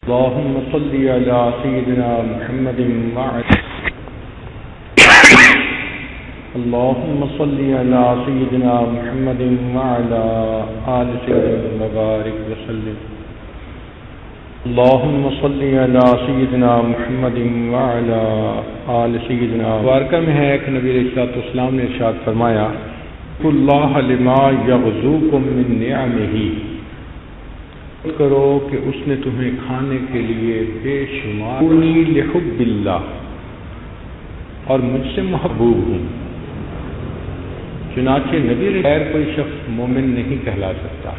اللهم صل على سيدنا محمد وعلى اللهم صل على سيدنا محمد وعلى آل سيدنا وبارك وسلم اللهم صل على سيدنا محمد وعلى آل سيدنا وبارک میں ہے کہ نبی علیہ الصلوۃ والسلام نے ارشاد فرمایا اللہ لما یغزوکم من نعمہ، کرو کہ اس نے تمہیں کھانے کے لیے بے شمار لحب اللہ، اور مجھ سے محبوب ہوں۔ چنانچہ نبی غیر کوئی شخص مومن نہیں کہلا سکتا۔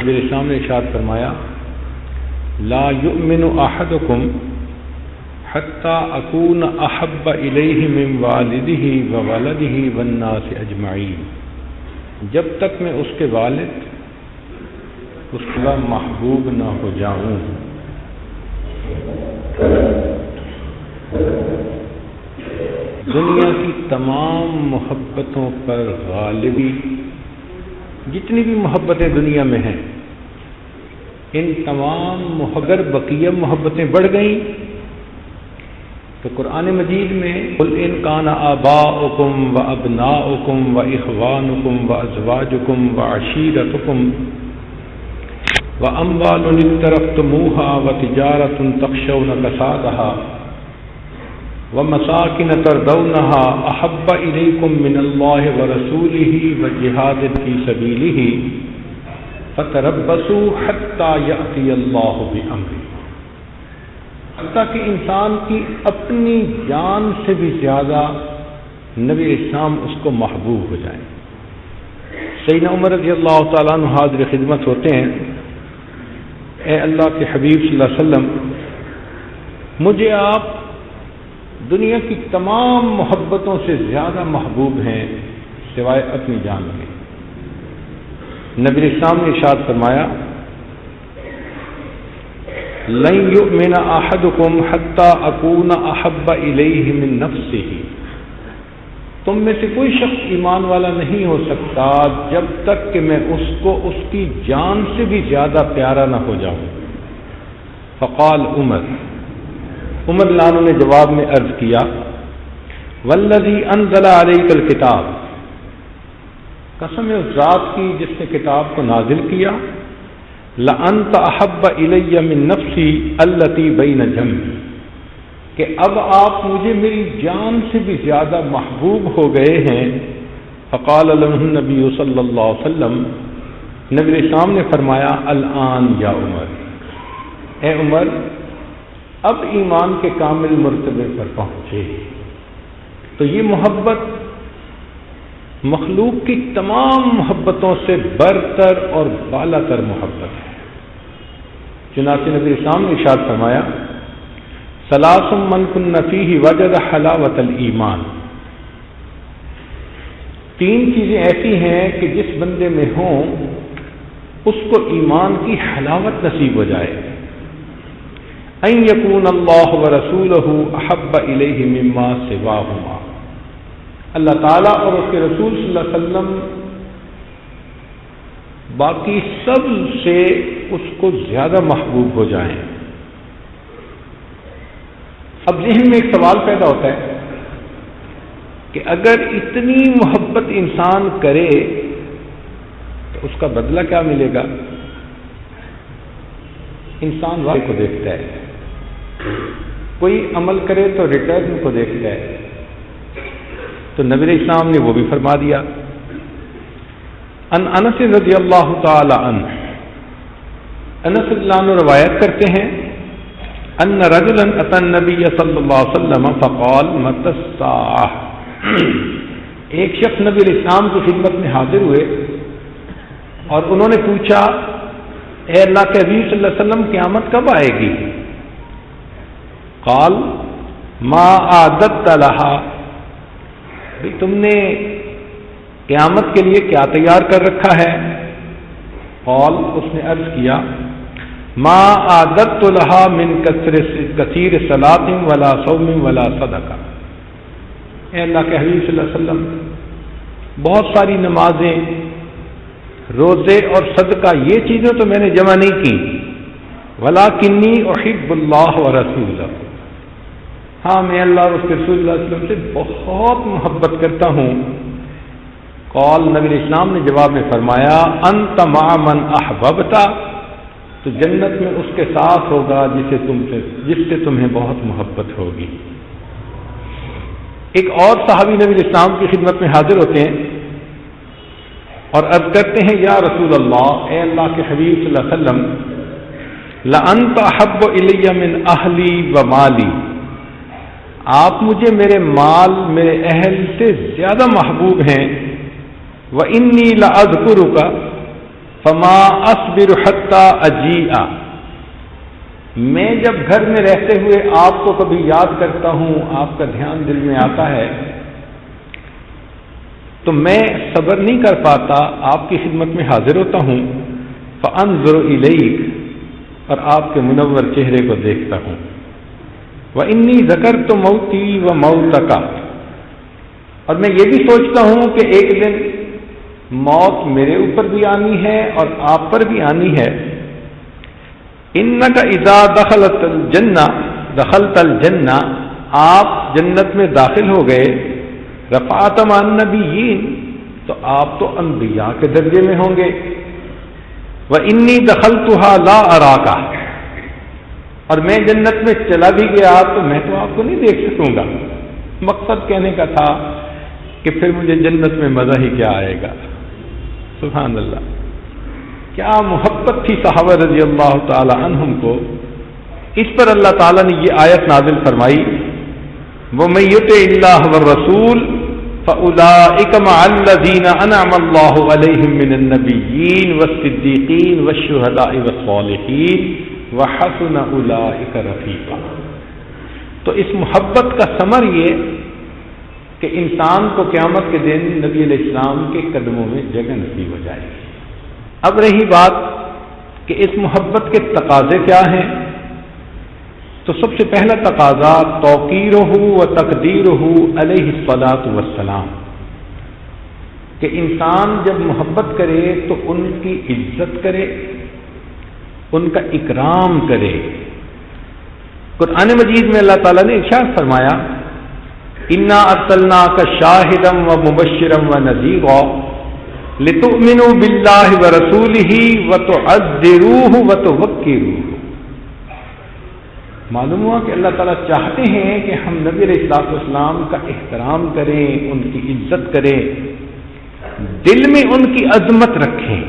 نبی اسلام نے ارشاد فرمایا لا یؤمن احدکم حتی اکون احب الیہ من والدہ وولدہ والناس اجمعین، جب تک میں اس کے والد اس کا محبوب نہ ہو جاؤں۔ دنیا کی تمام محبتوں پر غالبی، جتنی بھی محبتیں دنیا میں ہیں، ان تمام اگر بقیہ محبتیں بڑھ گئیں تو قرآن مجید میں قل ان کان آباؤکم وابناؤکم واخوانکم وازواجکم وعشیرتکم وَأَمْوَالٌ اقْتَرَفْتُمُوهَا وَتِجَارَةٌ تَخْشَوْنَ كَسَادَهَا وَمَسَاكِنَ تَرْضَوْنَهَا أَحَبَّ إِلَيْكُم مِّنَ اللَّهِ وَرَسُولِهِ وَجِهَادٍ فِي سَبِيلِهِ فَتَرَبَّصُوا حَتَّى يَأْتِيَ اللَّهُ بِأَمْرِهِ، حتیٰ کہ انسان کی اپنی جان سے بھی زیادہ نبی اسلام اس کو محبوب ہو جائیں۔ سیدنا عمر رضی اللہ تعالیٰ عنہ حاضر خدمت ہوتے ہیں، اے اللہ کے حبیب صلی اللہ علیہ وسلم، مجھے آپ دنیا کی تمام محبتوں سے زیادہ محبوب ہیں سوائے اپنی جان کے۔ نبی اسلام نے ارشاد فرمایا لن یؤمن احدکم حتی اکون احب الیہ من نفسہ، تم میں سے کوئی شخص ایمان والا نہیں ہو سکتا جب تک کہ میں اس کو اس کی جان سے بھی زیادہ پیارا نہ ہو جاؤں۔ فقال عمر لانو نے جواب میں عرض کیا والذی انزل علیک الکتاب، قسم اس ذات کی جس نے کتاب کو نازل کیا، لانت احب الی من نفسی التی بین جنبی، کہ اب آپ مجھے میری جان سے بھی زیادہ محبوب ہو گئے ہیں۔ فقال له النبی صلی اللہ علیہ وسلم، نبی اسلام نے فرمایا الآن یا عمر، اے عمر اب ایمان کے کامل مرتبے پر پہنچے۔ تو یہ محبت مخلوق کی تمام محبتوں سے برتر اور بالا تر محبت ہے۔ چنانچہ نبی اسلام نے ارشاد فرمایا ثلاث من کن فیہ وجد حلاوۃ الایمان، تین چیزیں ایسی ہیں کہ جس بندے میں ہوں اس کو ایمان کی حلاوت نصیب ہو جائے۔ ان یکون اللہ ورسولہ احب الیہ مما سواہما، اللہ تعالیٰ اور اس کے رسول صلی اللہ علیہ وسلم باقی سب سے اس کو زیادہ محبوب ہو جائیں۔ اب ذہن میں ایک سوال پیدا ہوتا ہے کہ اگر اتنی محبت انسان کرے تو اس کا بدلہ کیا ملے گا؟ انسان واقع کو دیکھتا ہے، کوئی عمل کرے تو ریٹرن کو دیکھتا ہے، تو نبی اسلام نے وہ بھی فرما دیا۔ انس رضی اللہ تعالی عنہ، انس رضی اللہ عنہ روایت کرتے ہیں ان رجلا اتى النبي صلی اللہ علیہ وسلم فقال متى الساعة، ایک شخص نبی علیہ السلام کی خدمت میں حاضر ہوئے اور انہوں نے پوچھا اے اللہ کے حبیب صلی اللہ علیہ وسلم قیامت کب آئے گی؟ قال ما اعددت لها، تم نے قیامت کے لیے کیا تیار کر رکھا ہے؟ قال، اس نے عرض کیا ما عادت لها من کثیر صلاۃ ولا صوم ولا صدقہ، اے اللہ کے حبیب صلی اللہ علیہ وسلم بہت ساری نمازیں، روزے اور صدقہ یہ چیزیں تو میں نے جمع نہیں کی، وَلَكِنِّي أُحِبُّ اللَّهَ وَرَسُولَهُ، ہاں میں اللہ اور اس کے رسول صلی اللہ علیہ وسلم سے بہت محبت کرتا ہوں۔ قال، نبی اسلام نے جواب میں فرمایا، انت مع من احببت، تو جنت میں اس کے ساتھ ہوگا جس سے تمہیں بہت محبت ہوگی۔ ایک اور صحابی نبی اسلام کی خدمت میں حاضر ہوتے ہیں اور عرض کرتے ہیں، یا رسول اللہ، اے اللہ کے حبیب صلی اللہ علیہ وسلم، لأنت احب الی من اہلی و مالی، آپ مجھے میرے مال میرے اہل سے زیادہ محبوب ہیں۔ وإنی لأذکرک فما اصبر حتی اجیء، میں جب گھر میں رہتے ہوئے آپ کو کبھی یاد کرتا ہوں، آپ کا دھیان دل میں آتا ہے، تو میں صبر نہیں کر پاتا، آپ کی خدمت میں حاضر ہوتا ہوں، فانظر الیک، اور آپ کے منور چہرے کو دیکھتا ہوں۔ وإنی ذکرت موتی و موتک، اور میں یہ بھی سوچتا ہوں کہ ایک دن موت میرے اوپر بھی آنی ہے اور آپ پر بھی آنی ہے۔ انک اذا دخلت الجنہ، آپ جنت میں داخل ہو گئے، رفعت مع النبیین، تو آپ تو انبیاء کے درجے میں ہوں گے۔ وانی دخلتها لا اراک، اور میں جنت میں چلا بھی گیا تو میں تو آپ کو نہیں دیکھ سکوں گا۔ مقصد کہنے کا تھا کہ پھر مجھے جنت میں مزہ ہی کیا آئے گا۔ سبحان اللہ، کیا محبت تھی صحابہ رضی اللہ تعالی عنہم کو۔ اس پر اللہ تعالیٰ نے یہ آیت نازل فرمائی، وَمَن يُطِعِ اللَّهَ وَالرَّسُولَ فَأُولَٰئِكَ مَعَ الَّذِينَ أَنْعَمَ اللَّهُ عَلَيْهِم مِّنَ النَّبِيِّينَ وَالصِّدِّيقِينَ وَالشُّهَدَاءِ وَالصَّالِحِينَ وَحَسُنَ أُولَٰئِكَ رَفِیقًا۔ تو اس محبت کا ثمر یہ کہ انسان کو قیامت کے دن نبی علیہ السلام کے قدموں میں جگہ نصیب ہو جائے گی۔ اب رہی بات کہ اس محبت کے تقاضے کیا ہیں، تو سب سے پہلا تقاضا توقیرہ و تقدیرہ علیہ الصلاۃ والسلام، کہ انسان جب محبت کرے تو ان کی عزت کرے، ان کا اکرام کرے۔ قرآن مجید میں اللہ تعالیٰ نے ارشاد فرمایا، انا ارسلناک شاہدا ومبشرا ونذیرا لتؤمنوا باللہ ورسولہ وتعزروہ وتوقروہ۔ معلوم ہوا کہ اللہ تعالیٰ چاہتے ہیں کہ ہم نبی علیہ السلام کا احترام کریں، ان کی عزت کریں، دل میں ان کی عظمت رکھیں۔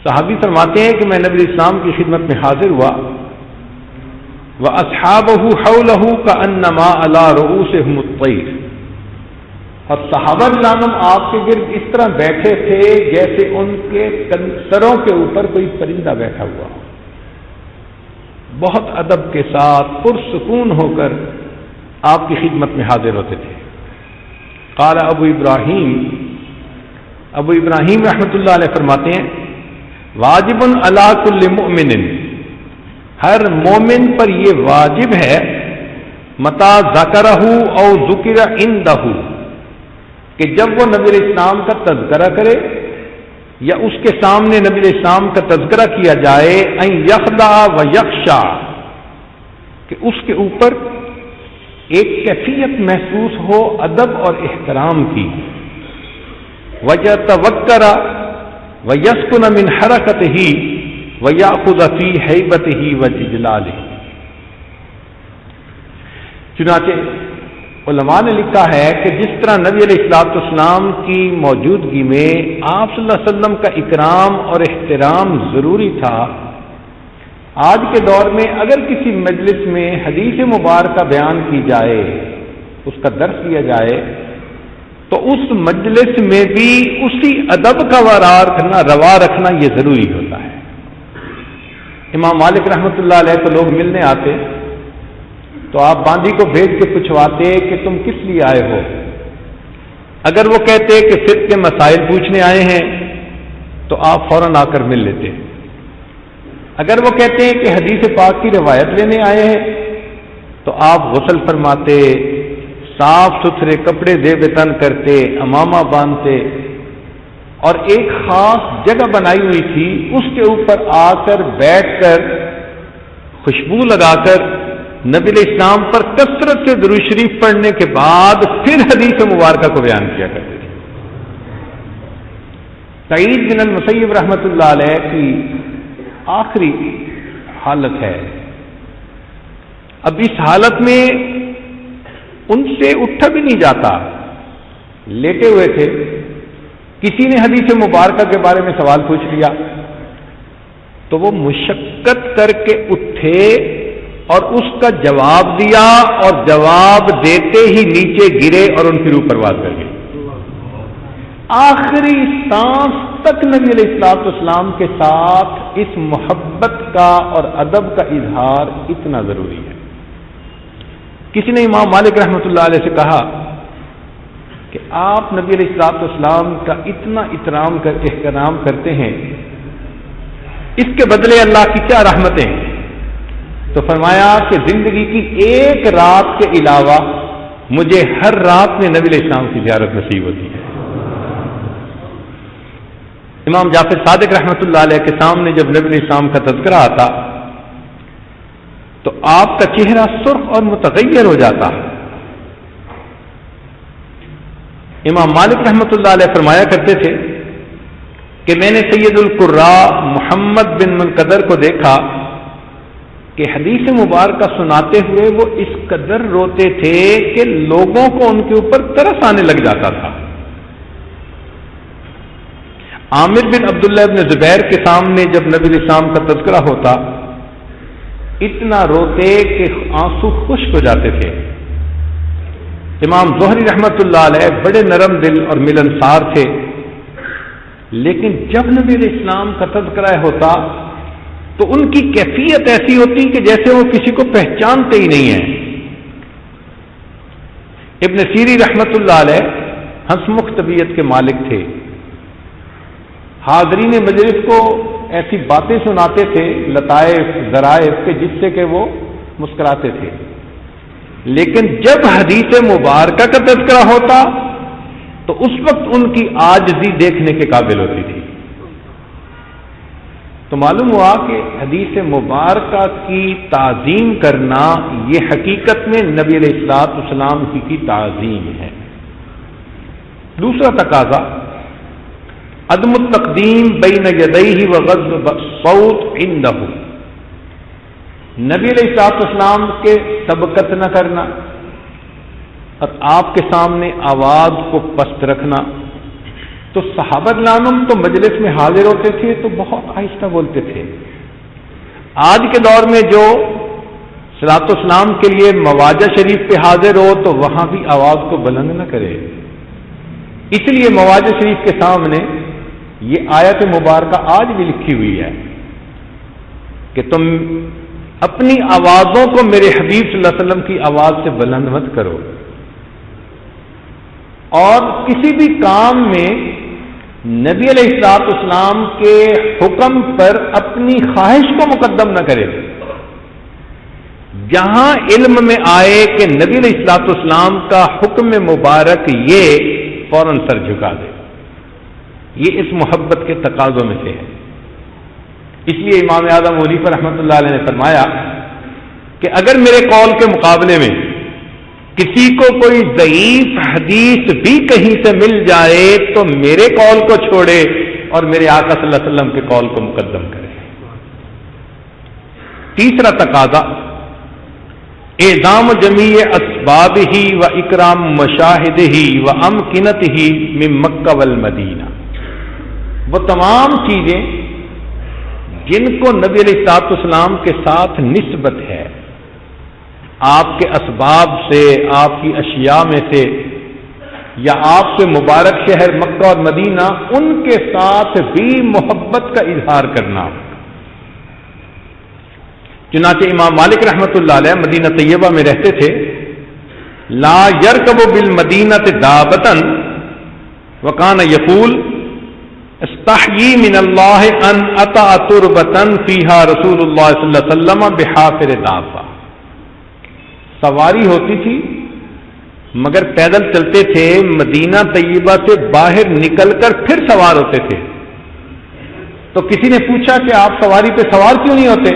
صحابی فرماتے ہیں کہ میں نبی علیہ السلام کی خدمت میں حاضر ہوا، وَأَصْحَابُهُ حَوْلَهُ كَأَنَّمَا عَلَىٰ رُؤُوسِهِمُ الطَّيْرُ، اور صحابہ کرام آپ کے گرد اس طرح بیٹھے تھے جیسے ان کے سروں کے اوپر کوئی پرندہ بیٹھا ہوا، بہت ادب کے ساتھ پرسکون ہو کر آپ کی خدمت میں حاضر ہوتے تھے۔ قال ابو ابراہیم رحمۃ اللہ علیہ فرماتے ہیں، واجب علی کل مؤمن، ہر مومن پر یہ واجب ہے، متا ذکرہ او ذکر عندہ، کہ جب وہ نبی علیہ السلام کا تذکرہ کرے یا اس کے سامنے نبی علیہ السلام کا تذکرہ کیا جائے، ان یخضع و یخشع، کہ اس کے اوپر ایک کیفیت محسوس ہو ادب اور احترام کی، ویتوکر ویسکن من حرکتہ ویأخذ فی ہیبتہ وجلالہ۔ چنانچہ علماء نے لکھا ہے کہ جس طرح نبی علیہ السلام کی موجودگی میں آپ صلی اللہ علیہ وسلم کا اکرام اور احترام ضروری تھا، آج کے دور میں اگر کسی مجلس میں حدیث مبارکہ بیان کی جائے، اس کا درس دیا جائے، تو اس مجلس میں بھی اسی ادب کا روا رکھنا یہ ضروری ہوتا ہے۔ امام مالک رحمۃ اللہ علیہ کو لوگ ملنے آتے تو آپ باندھی کو بھیج کے پوچھواتے کہ تم کس لیے آئے ہو؟ اگر وہ کہتے کہ فقہ کے مسائل پوچھنے آئے ہیں تو آپ فوراً آ کر مل لیتے۔ اگر وہ کہتے ہیں کہ حدیث پاک کی روایت لینے آئے ہیں تو آپ غسل فرماتے، صاف ستھرے کپڑے زیب تن کرتے، امامہ باندھتے اور ایک خاص جگہ بنائی ہوئی تھی، اس کے اوپر آ کر بیٹھ کر خوشبو لگا کر نبی علیہ السلام پر کثرت سے درود شریف پڑھنے کے بعد پھر حدیث مبارکہ کو بیان کیا کرتے تھے۔ سعید بن المسیب رحمۃ اللہ علیہ کی آخری حالت ہے، اب اس حالت میں ان سے اٹھا بھی نہیں جاتا، لیٹے ہوئے تھے، کسی نے حدیث مبارکہ کے بارے میں سوال پوچھ لیا تو وہ مشقت کر کے اٹھے اور اس کا جواب دیا، اور جواب دیتے ہی نیچے گرے اور ان کی روح پرواز کر گئے۔ آخری سانس تک نبی علیہ الصلوۃ والسلام کے ساتھ اس محبت کا اور ادب کا اظہار اتنا ضروری ہے۔ کسی نے امام مالک رحمۃ اللہ علیہ سے کہا کہ آپ نبی علیہ الصلوۃ والسلام کا اتنا احترام کرتے ہیں، اس کے بدلے اللہ کی کیا رحمتیں ہیں؟ تو فرمایا کہ زندگی کی ایک رات کے علاوہ مجھے ہر رات میں نبی علیہ السلام کی زیارت نصیب ہوتی ہے۔ امام جعفر صادق رحمۃ اللہ علیہ کے سامنے جب نبی علیہ السلام کا تذکرہ آتا تو آپ کا چہرہ سرخ اور متغیر ہو جاتا۔ امام مالک رحمۃ اللہ علیہ فرمایا کرتے تھے کہ میں نے سید القراء محمد بن منقدر کو دیکھا کہ حدیث مبارکہ سناتے ہوئے وہ اس قدر روتے تھے کہ لوگوں کو ان کے اوپر ترس آنے لگ جاتا تھا۔ عامر بن عبداللہ بن زبیر کے سامنے جب نبی علیہ السلام کا تذکرہ ہوتا اتنا روتے کہ آنسو خشک ہو جاتے تھے۔ امام زہری رحمت اللہ علیہ بڑے نرم دل اور ملنسار تھے، لیکن جب نبی علیہ السلام کا تذکرہ ہوتا تو ان کی کیفیت ایسی ہوتی کہ جیسے وہ کسی کو پہچانتے ہی نہیں ہیں۔ ابن سیری رحمت اللہ علیہ ہنسمکھ طبیعت کے مالک تھے، حاضرین مجلس کو ایسی باتیں سناتے تھے، لطائف ظرائف کے جس سے کہ وہ مسکراتے تھے، لیکن جب حدیث مبارکہ کا تذکرہ ہوتا تو اس وقت ان کی عاجزی دیکھنے کے قابل ہوتی تھی۔ تو معلوم ہوا کہ حدیث مبارکہ کی تعظیم کرنا یہ حقیقت میں نبی علیہ الصلوۃ والسلام کی تعظیم ہے۔ دوسرا تقاضا عدم التقدیم بین یدیہ وغض الصوت عندہ، نبی علیہ الصلوۃ والسلام کے سبقت نہ کرنا اور آپ کے سامنے آواز کو پست رکھنا۔ تو صحابہ رضوان تو مجلس میں حاضر ہوتے تھے تو بہت آہستہ بولتے تھے۔ آج کے دور میں جو صلاۃ والسلام کے لیے مواجہ شریف پہ حاضر ہو تو وہاں بھی آواز کو بلند نہ کرے، اس لیے مواجہ شریف کے سامنے یہ آیت مبارکہ آج بھی لکھی ہوئی ہے کہ تم اپنی آوازوں کو میرے حبیب صلی اللہ علیہ وسلم کی آواز سے بلند مت کرو، اور کسی بھی کام میں نبی علیہ الصلوۃ والسلام کے حکم پر اپنی خواہش کو مقدم نہ کرے۔ جہاں علم میں آئے کہ نبی علیہ الصلوۃ والسلام کا حکم مبارک یہ فوراً سر جھکا دے، یہ اس محبت کے تقاضوں میں سے ہے۔ اس لیے امام اعظم ابو حنیفہ رحمۃ اللہ علیہ نے فرمایا کہ اگر میرے قول کے مقابلے میں کسی کو کوئی ضعیف حدیث بھی کہیں سے مل جائے تو میرے قول کو چھوڑے اور میرے آقا صلی اللہ علیہ وسلم کے قول کو مقدم کرے۔ تیسرا تقاضا اعظام جمیع اسبابہ و اکرام مشاہدہ و امکنتہ من مکہ والمدینہ، وہ تمام چیزیں جن کو نبی علیہ الصلوۃ والسلام کے ساتھ نسبت ہے، آپ کے اسباب سے، آپ کی اشیاء میں سے، یا آپ کے مبارک شہر مکہ اور مدینہ، ان کے ساتھ بھی محبت کا اظہار کرنا۔ چنانچہ امام مالک رحمۃ اللہ علیہ مدینہ طیبہ میں رہتے تھے، لا یرکب بالمدینہ دابۃ وکان یقول استحیی من اللہ ان اطع تربۃ فیہا رسول اللہ صلی اللہ علیہ وسلم بحافر دابہ، سواری ہوتی تھی مگر پیدل چلتے تھے، مدینہ طیبہ سے باہر نکل کر پھر سوار ہوتے تھے۔ تو کسی نے پوچھا کہ آپ سواری پہ سوار کیوں نہیں ہوتے؟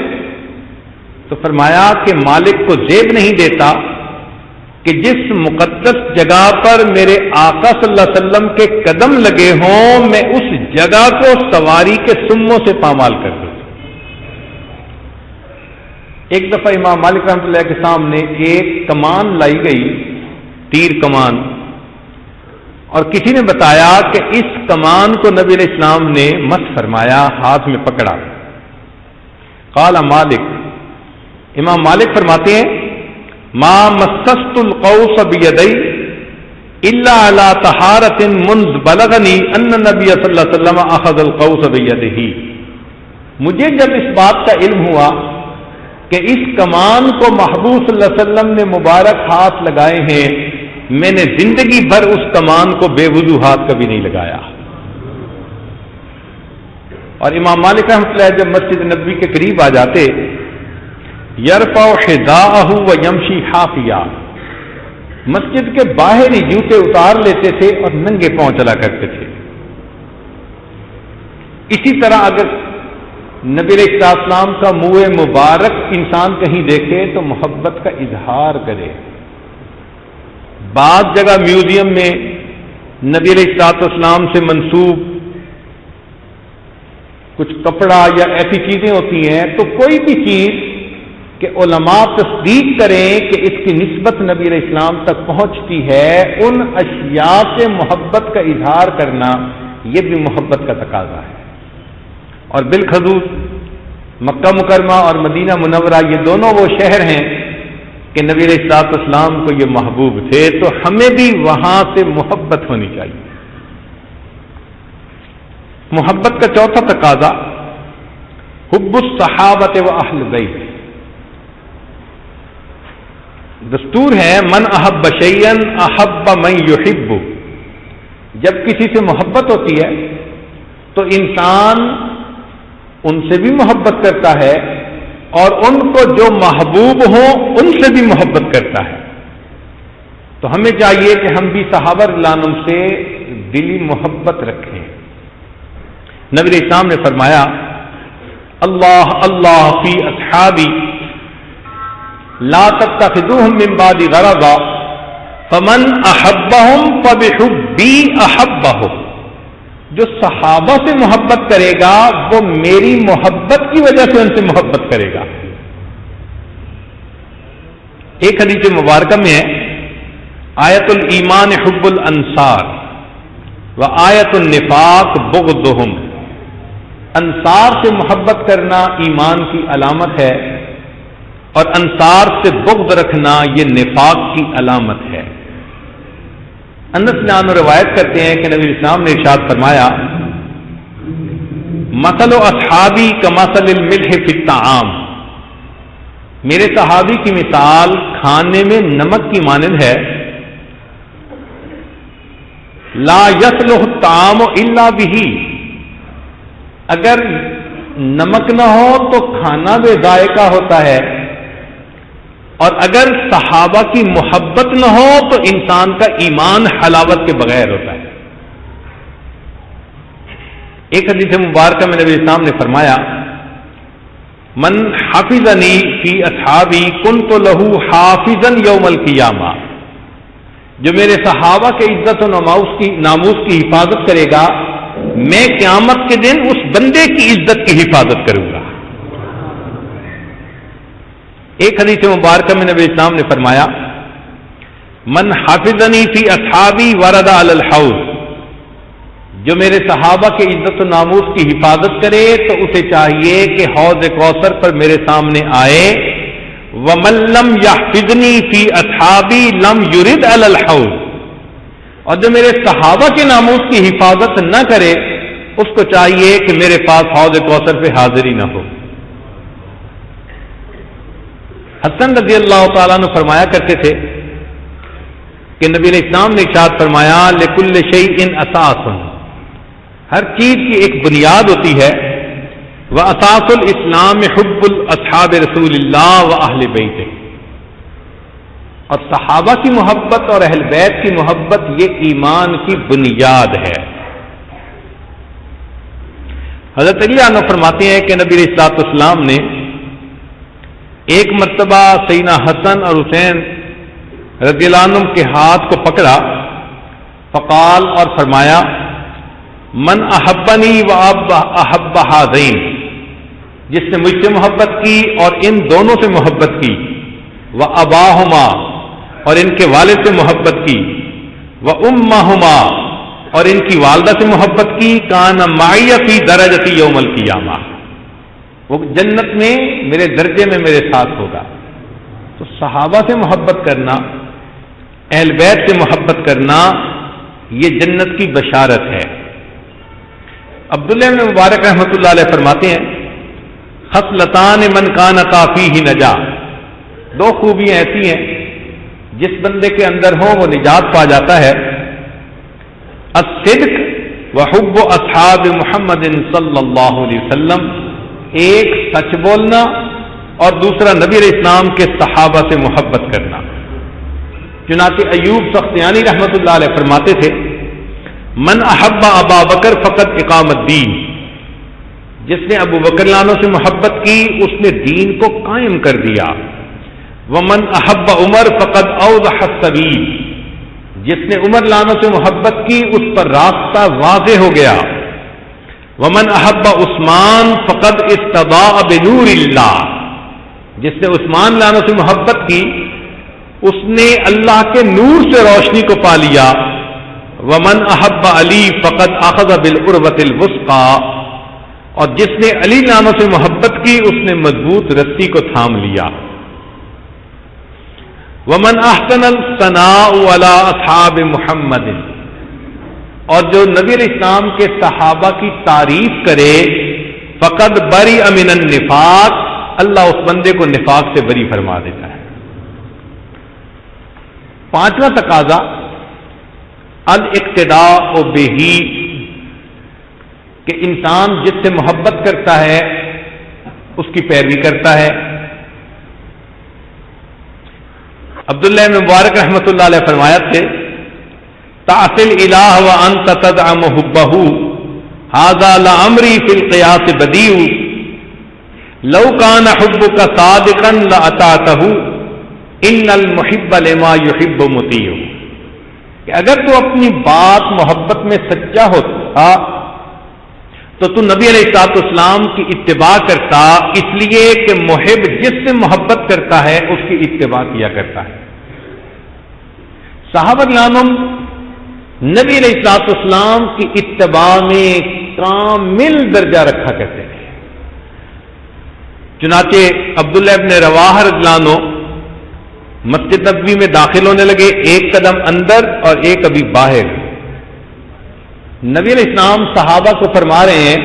تو فرمایا کہ مالک کو زیب نہیں دیتا کہ جس مقدس جگہ پر میرے آقا صلی اللہ علیہ وسلم کے قدم لگے ہوں، میں اس جگہ کو سواری کے سموں سے پامال کر دوں۔ ایک دفعہ امام مالک رحمۃ اللہ کے سامنے ایک کمان لائی گئی، تیر کمان، اور کسی نے بتایا کہ اس کمان کو نبی علیہ السلام نے مس فرمایا، ہاتھ میں پکڑا۔ قال مالک، امام مالک فرماتے ہیں ما مسست القوس بیدی الا علی طہارۃ منذ بلغنی ان النبی صلی اللہ علیہ وسلم اخذ القوس بیدہ۔ مجھے جب اس بات کا علم ہوا کہ اس کمان کو محبوب صلی اللہ علیہ وسلم نے مبارک ہاتھ لگائے ہیں، میں نے زندگی بھر اس کمان کو بے وضو ہاتھ کبھی نہیں لگایا۔ اور امام مالک رحمۃ اللہ جب مسجد نبوی کے قریب آ جاتے، یرفع حذاءہ ویمشی حافیا، مسجد کے باہر ہی جوتے اتار لیتے تھے اور ننگے پاؤں چلا کرتے تھے۔ اسی طرح اگر نبی علیہ السلام کا منہ مبارک انسان کہیں دیکھے تو محبت کا اظہار کرے۔ بعض جگہ میوزیم میں نبی علیہ السلام سے منسوب کچھ کپڑا یا ایسی چیزیں ہوتی ہیں، تو کوئی بھی چیز کہ علماء تصدیق کریں کہ اس کی نسبت نبی علیہ السلام تک پہنچتی ہے، ان اشیاء سے محبت کا اظہار کرنا یہ بھی محبت کا تقاضا ہے۔ اور بالخصوص مکہ مکرمہ اور مدینہ منورہ یہ دونوں وہ شہر ہیں کہ نبی علیہ السلام کو یہ محبوب تھے، تو ہمیں بھی وہاں سے محبت ہونی چاہیے۔ محبت کا چوتھا تقاضا حب الصحابۃ و اہل بیت۔ دستور ہے من احب شیئا احب من یحب، جب کسی سے محبت ہوتی ہے تو انسان ان سے بھی محبت کرتا ہے اور ان کو جو محبوب ہوں ان سے بھی محبت کرتا ہے۔ تو ہمیں چاہیے کہ ہم بھی صحابہ رضی اللہ عنہم سے دلی محبت رکھیں۔ نبی علیہ السلام نے فرمایا اللہ اللہ فی اصحابی لا تتخذوهم من بعد غرضا فمن احبهم فبحبی احبهم، جو صحابہ سے محبت کرے گا وہ میری محبت کی وجہ سے ان سے محبت کرے گا۔ ایک حدیث مبارکہ میں ہے آیت الایمان حب الانصار و آیت النفاق بغضهم، انصار سے محبت کرنا ایمان کی علامت ہے اور انصار سے بغض رکھنا یہ نفاق کی علامت ہے۔ انس بن عامر روایت کرتے ہیں کہ نبی اسلام نے ارشاد فرمایا مثل اصحابی کمثل الملح فی الطعام، میرے صحابی کی مثال کھانے میں نمک کی مانند ہے۔ لا یصلح الطعام الا بہ، اگر نمک نہ ہو تو کھانا بے ذائقہ ہوتا ہے، اور اگر صحابہ کی محبت نہ ہو تو انسان کا ایمان حلاوت کے بغیر ہوتا ہے۔ ایک حدیث مبارکہ میں نبی اسلام نے فرمایا من حافظنی فی اصحابی کنت لہ حافظا یوم القیامہ، جو میرے صحابہ کے عزت و ناموس کی حفاظت کرے گا میں قیامت کے دن اس بندے کی عزت کی حفاظت کروں گا۔ ایک حدیث مبارکہ میں نبی اسلام نے فرمایا من حافظنی فی اصحابی ورد علی الحوض، جو میرے صحابہ کے عزت و ناموس کی حفاظت کرے تو اسے چاہیے کہ حوض کوثر پر میرے سامنے آئے۔ ومن لم یحفظنی فی اصحابی لم یرد علی الحوض، اور جو میرے صحابہ کے ناموس کی حفاظت نہ کرے اس کو چاہیے کہ میرے پاس حوض کوثر پہ حاضر ہی نہ ہو۔ حسن رضی اللہ تعالیٰ عنہ فرمایا کرتے تھے کہ نبی علیہ السلام نے ارشاد فرمایا لکل شیء اساس، ہر چیز کی ایک بنیاد ہوتی ہے، واساس الاسلام حب اصحاب رسول اللہ و اہل بیتہ، اور صحابہ کی محبت اور اہل بیت کی محبت یہ ایمان کی بنیاد ہے۔ حضرت علی عنہ فرماتے ہیں کہ نبی علیہ السلام نے ایک مرتبہ سیدنا حسن اور حسین رضی اللہ عنہم کے ہاتھ کو پکڑا، فقال اور فرمایا من احبنی و احب ہذین، جس نے مجھ سے محبت کی اور ان دونوں سے محبت کی، و اباہما اور ان کے والد سے محبت کی، و امہما اور ان کی والدہ سے محبت کی، کان معی فی درجتی یوم القیامہ، وہ جنت میں میرے درجے میں میرے ساتھ ہوگا۔ تو صحابہ سے محبت کرنا، اہل بیت سے محبت کرنا، یہ جنت کی بشارت ہے۔ عبداللہ بن مبارک رحمۃ اللہ علیہ فرماتے ہیں خصلتان من کان فیہ نجا، دو خوبیاں ایسی ہیں جس بندے کے اندر ہوں وہ نجات پا جاتا ہے، الصدق وحب اصحاب محمد صلی اللہ علیہ وسلم، ایک سچ بولنا اور دوسرا نبی علیہ السلام کے صحابہ سے محبت کرنا۔ چنانچہ ایوب سختیانی رحمۃ اللہ علیہ فرماتے تھے من احب ابا بکر فقط اقام الدین، جس نے ابو بکر لانوں سے محبت کی اس نے دین کو قائم کر دیا۔ ومن احب عمر فقط اوضح السبیل، جس نے عمر لانوں سے محبت کی اس پر راستہ واضح ہو گیا۔ ومن احب عثمان فقد استضاء بنور اللہ، جس نے عثمان لانوں سے محبت کی اس نے اللہ کے نور سے روشنی کو پا لیا۔ ومن احب علی فقد اخذ بالعروۃ الوثقی، اور جس نے علی لانوں سے محبت کی اس نے مضبوط رسی کو تھام لیا۔ ومن احسن الثناء علی اصحاب محمد، اور جو نبی علیہ السلام کے صحابہ کی تعریف کرے فقد بری من النفاق، اللہ اس بندے کو نفاق سے بری فرما دیتا ہے۔ پانچواں تقاضا الاقتداء بہ، کہ انسان جس سے محبت کرتا ہے اس کی پیروی کرتا ہے۔ عبداللہ بن مبارک رحمۃ اللہ علیہ فرمایا تھے تعصی الالہ وانت تدعم حبہ ھذا لعمری فی القیاس بدیع لو کان حبک صادقا لاطعتہ ان المحب لما یحب مطیع، کہ اگر تو اپنی بات محبت میں سچا ہوتا تو نبی علیہ الصلوۃ والسلام کی اتباع کرتا، اس لیے کہ محب جس سے محبت کرتا ہے اس کی اتباع کیا کرتا ہے۔ صحابہ کرام نبی علیہ الصلوۃ والسلام کی اتباع میں کامل درجہ رکھا کرتے تھے۔ چنانچہ عبداللہ ابن رواحہ رضی اللہ عنہ مسجد نبوی میں داخل ہونے لگے، ایک قدم اندر اور ایک ابھی باہر۔ نبی علیہ السلام صحابہ کو فرما رہے ہیں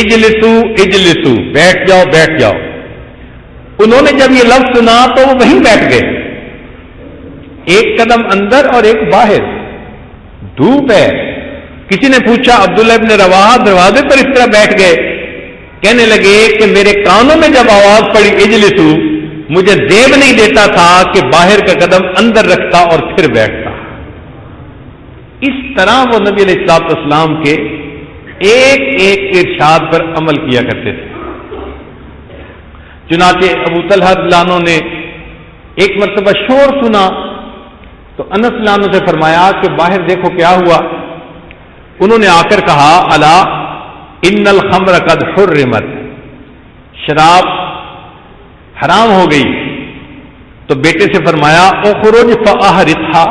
اجلسو اجلسو، بیٹھ جاؤ بیٹھ جاؤ۔ انہوں نے جب یہ لفظ سنا تو وہ وہیں بیٹھ گئے، ایک قدم اندر اور ایک باہر، دھوپ ہے۔ کسی نے پوچھا عبداللہ ابن رواحہ دروازے پر اس طرح بیٹھ گئے، کہنے لگے کہ میرے کانوں میں جب آواز پڑی اجلسو مجھے زیب نہیں دیتا تھا کہ باہر کا قدم اندر رکھتا اور پھر بیٹھتا۔ اس طرح وہ نبی علیہ الصلوۃ والسلام کے ایک ایک ارشاد پر عمل کیا کرتے تھے۔ چنانچہ ابو طلحہ رضی اللہ عنہ نے ایک مرتبہ شور سنا تو انس رضی اللہ عنہ سے فرمایا کہ باہر دیکھو کیا ہوا۔ انہوں نے آ کر کہا الا ان الخمر قد حرمت، شراب حرام ہو گئی۔ تو بیٹے سے فرمایا اخرج فاحرقھا،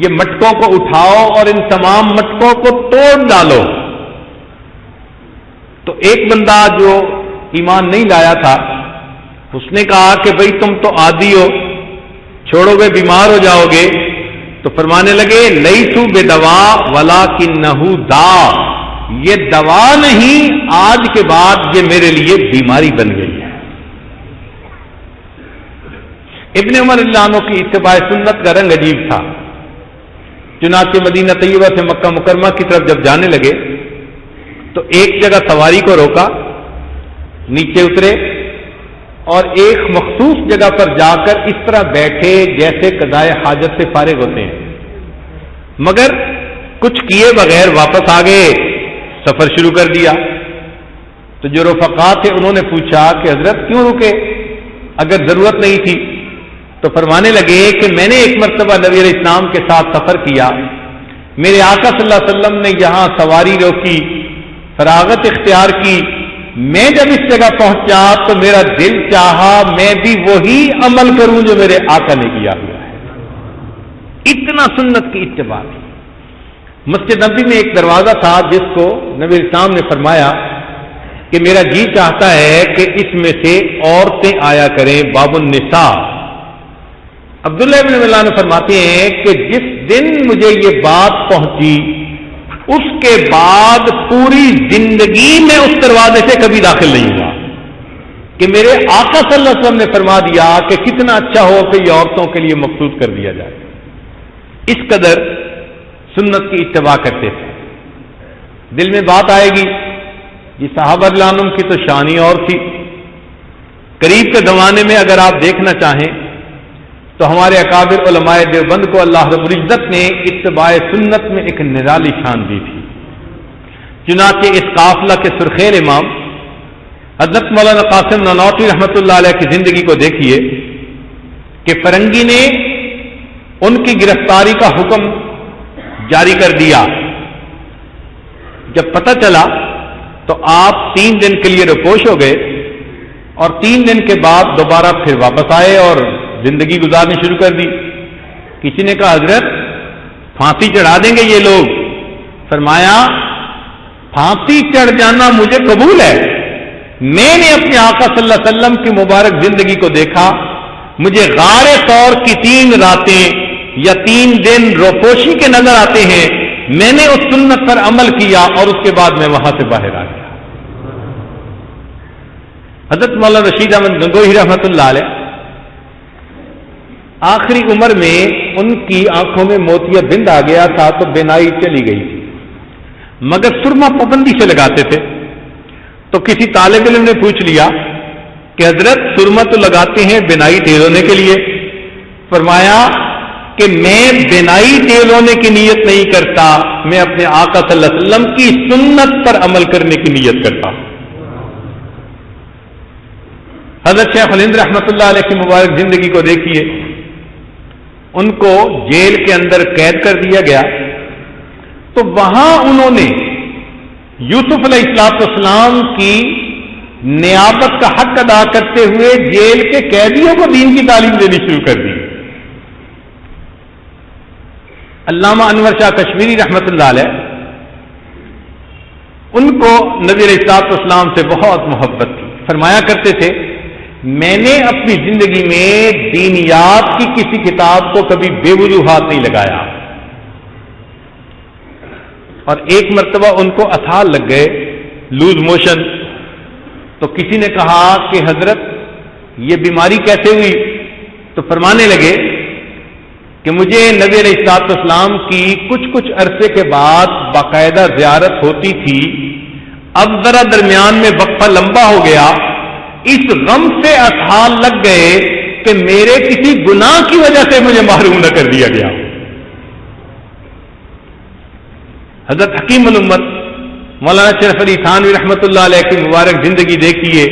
یہ مٹکوں کو اٹھاؤ اور ان تمام مٹکوں کو توڑ ڈالو۔ تو ایک بندہ جو ایمان نہیں لایا تھا اس نے کہا کہ بھئی تم تو عادی ہو، چھوڑو گے بیمار ہو جاؤ گے۔ تو فرمانے لگے لیسوا بدوا ولکنہ دا، یہ دوا نہیں، آج کے بعد یہ میرے لیے بیماری بن گئی ہے۔ ابن عمر رضی اللہ عنہ کی اتباع سنت کا رنگ عجیب تھا۔ چنانچہ مدینہ طیبہ سے مکہ مکرمہ کی طرف جب جانے لگے تو ایک جگہ سواری کو روکا، نیچے اترے، اور ایک مخصوص جگہ پر جا کر اس طرح بیٹھے جیسے قضائے حاجت سے فارغ ہوتے ہیں، مگر کچھ کیے بغیر واپس آ گئے، سفر شروع کر دیا۔ تو جو رفقا تھے انہوں نے پوچھا کہ حضرت کیوں رکے اگر ضرورت نہیں تھی؟ تو فرمانے لگے کہ میں نے ایک مرتبہ نبی علیہ السلام کے ساتھ سفر کیا، میرے آقا صلی اللہ علیہ وسلم نے یہاں سواری روکی، فراغت اختیار کی، میں جب اس جگہ پہنچا تو میرا دل چاہا میں بھی وہی عمل کروں جو میرے آقا نے کیا ہوا ہے۔ اتنا سنت کی اتباع تھی۔ مسجد نبوی میں ایک دروازہ تھا جس کو نبی السلام نے فرمایا کہ میرا جی چاہتا ہے کہ اس میں سے عورتیں آیا کریں، باب النساء۔ عبداللہ ابن ملا نے فرماتے ہیں کہ جس دن مجھے یہ بات پہنچی اس کے بعد پوری زندگی میں اس دروازے سے کبھی داخل نہیں ہوا، کہ میرے آقا صلی اللہ علیہ وسلم نے فرما دیا کہ کتنا اچھا ہو کہ یہ عورتوں کے لیے مخصوص کر دیا جائے۔ اس قدر سنت کی اتباع کرتے تھے۔ دل میں بات آئے گی یہ صحابہ رضی اللہ عنہم کی تو شان ہی اور تھی۔ قریب کے زمانے میں اگر آپ دیکھنا چاہیں تو ہمارے اکابر علماء دیوبند کو اللہ رب العزت نے اتباع سنت میں ایک نرالی شان دی تھی۔ چنانچہ اس قافلہ کے سرخیل امام حضرت مولانا قاسم نانوتوی رحمۃ اللہ علیہ کی زندگی کو دیکھیے کہ فرنگی نے ان کی گرفتاری کا حکم جاری کر دیا۔ جب پتہ چلا تو آپ 3 دن کے لیے روپوش ہو گئے اور 3 دن کے بعد دوبارہ پھر واپس آئے اور زندگی گزارنی شروع کر دی۔ کسی نے کہا حضرت پھانسی چڑھا دیں گے یہ لوگ؟ فرمایا پھانسی چڑھ جانا مجھے قبول ہے، میں نے اپنے آقا صلی اللہ علیہ وسلم کی مبارک زندگی کو دیکھا، مجھے غار ثور کی 3 راتیں یا 3 دن روپوشی کے نظر آتے ہیں، میں نے اس سنت پر عمل کیا اور اس کے بعد میں وہاں سے باہر آ گیا۔ حضرت مولانا رشید احمد گنگوہی رحمۃ اللہ علیہ آخری عمر میں ان کی آنکھوں میں موتیا بند آ گیا تھا تو بینائی چلی گئی تھی، مگر سرما پابندی سے لگاتے تھے۔ تو کسی طالب علم نے پوچھ لیا کہ حضرت سرما تو لگاتے ہیں بینائی تیز ہونے کے لیے؟ فرمایا کہ میں بینائی تیز ہونے کی نیت نہیں کرتا، میں اپنے آقا صلی اللہ علیہ وسلم کی سنت پر عمل کرنے کی نیت کرتا ہوں۔ حضرت شیخ الہند رحمۃ اللہ علیہ کی مبارک زندگی کو دیکھیے، ان کو جیل کے اندر قید کر دیا گیا تو وہاں انہوں نے یوسف علیہ السلام کی نیابت کا حق ادا کرتے ہوئے جیل کے قیدیوں کو دین کی تعلیم دینی شروع کر دی۔ علامہ انور شاہ کشمیری رحمۃ اللہ علیہ ان کو نبی علیہ السلام سے بہت محبت تھی، فرمایا کرتے تھے میں نے اپنی زندگی میں دینیات کی کسی کتاب کو کبھی بے وجوہات نہیں لگایا۔ اور ایک مرتبہ ان کو اسہال لگ گئے، لوز موشن، تو کسی نے کہا کہ حضرت یہ بیماری کیسے ہوئی؟ تو فرمانے لگے کہ مجھے نبی علیہ السلام کی کچھ عرصے کے بعد باقاعدہ زیارت ہوتی تھی، اب ذرا درمیان میں وقفہ لمبا ہو گیا، اس غم سے اسہال لگ گئے کہ میرے کسی گناہ کی وجہ سے مجھے محروم نہ کر دیا گیا۔ حضرت حکیم الامت مولانا شرف علی تھانوی رحمۃ اللہ علیہ کی مبارک زندگی دیکھیے،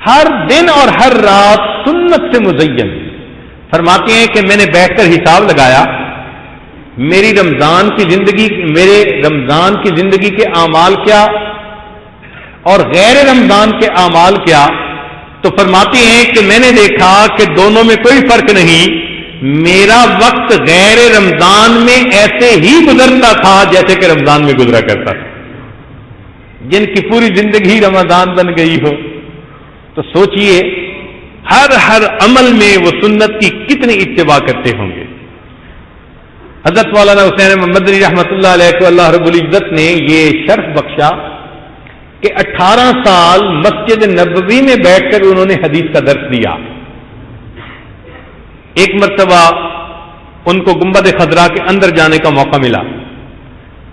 ہر دن اور ہر رات سنت سے مزین۔ فرماتے ہیں کہ میں نے بیٹھ کر حساب لگایا میرے رمضان کی زندگی کے اعمال کیا اور غیر رمضان کے اعمال کیا، تو فرماتے ہیں کہ میں نے دیکھا کہ دونوں میں کوئی فرق نہیں، میرا وقت غیر رمضان میں ایسے ہی گزرتا تھا جیسے کہ رمضان میں گزرا کرتا تھا۔ جن کی پوری زندگی رمضان بن گئی ہو تو سوچئے ہر عمل میں وہ سنت کی کتنی اتباع کرتے ہوں گے۔ حضرت مولانا حسین محمد علی رحمۃ اللہ علیہ کو اللہ رب العزت نے یہ شرف بخشا کہ 18 سال مسجد نبوی میں بیٹھ کر انہوں نے حدیث کا درس دیا۔ ایک مرتبہ ان کو گنبد خضرا کے اندر جانے کا موقع ملا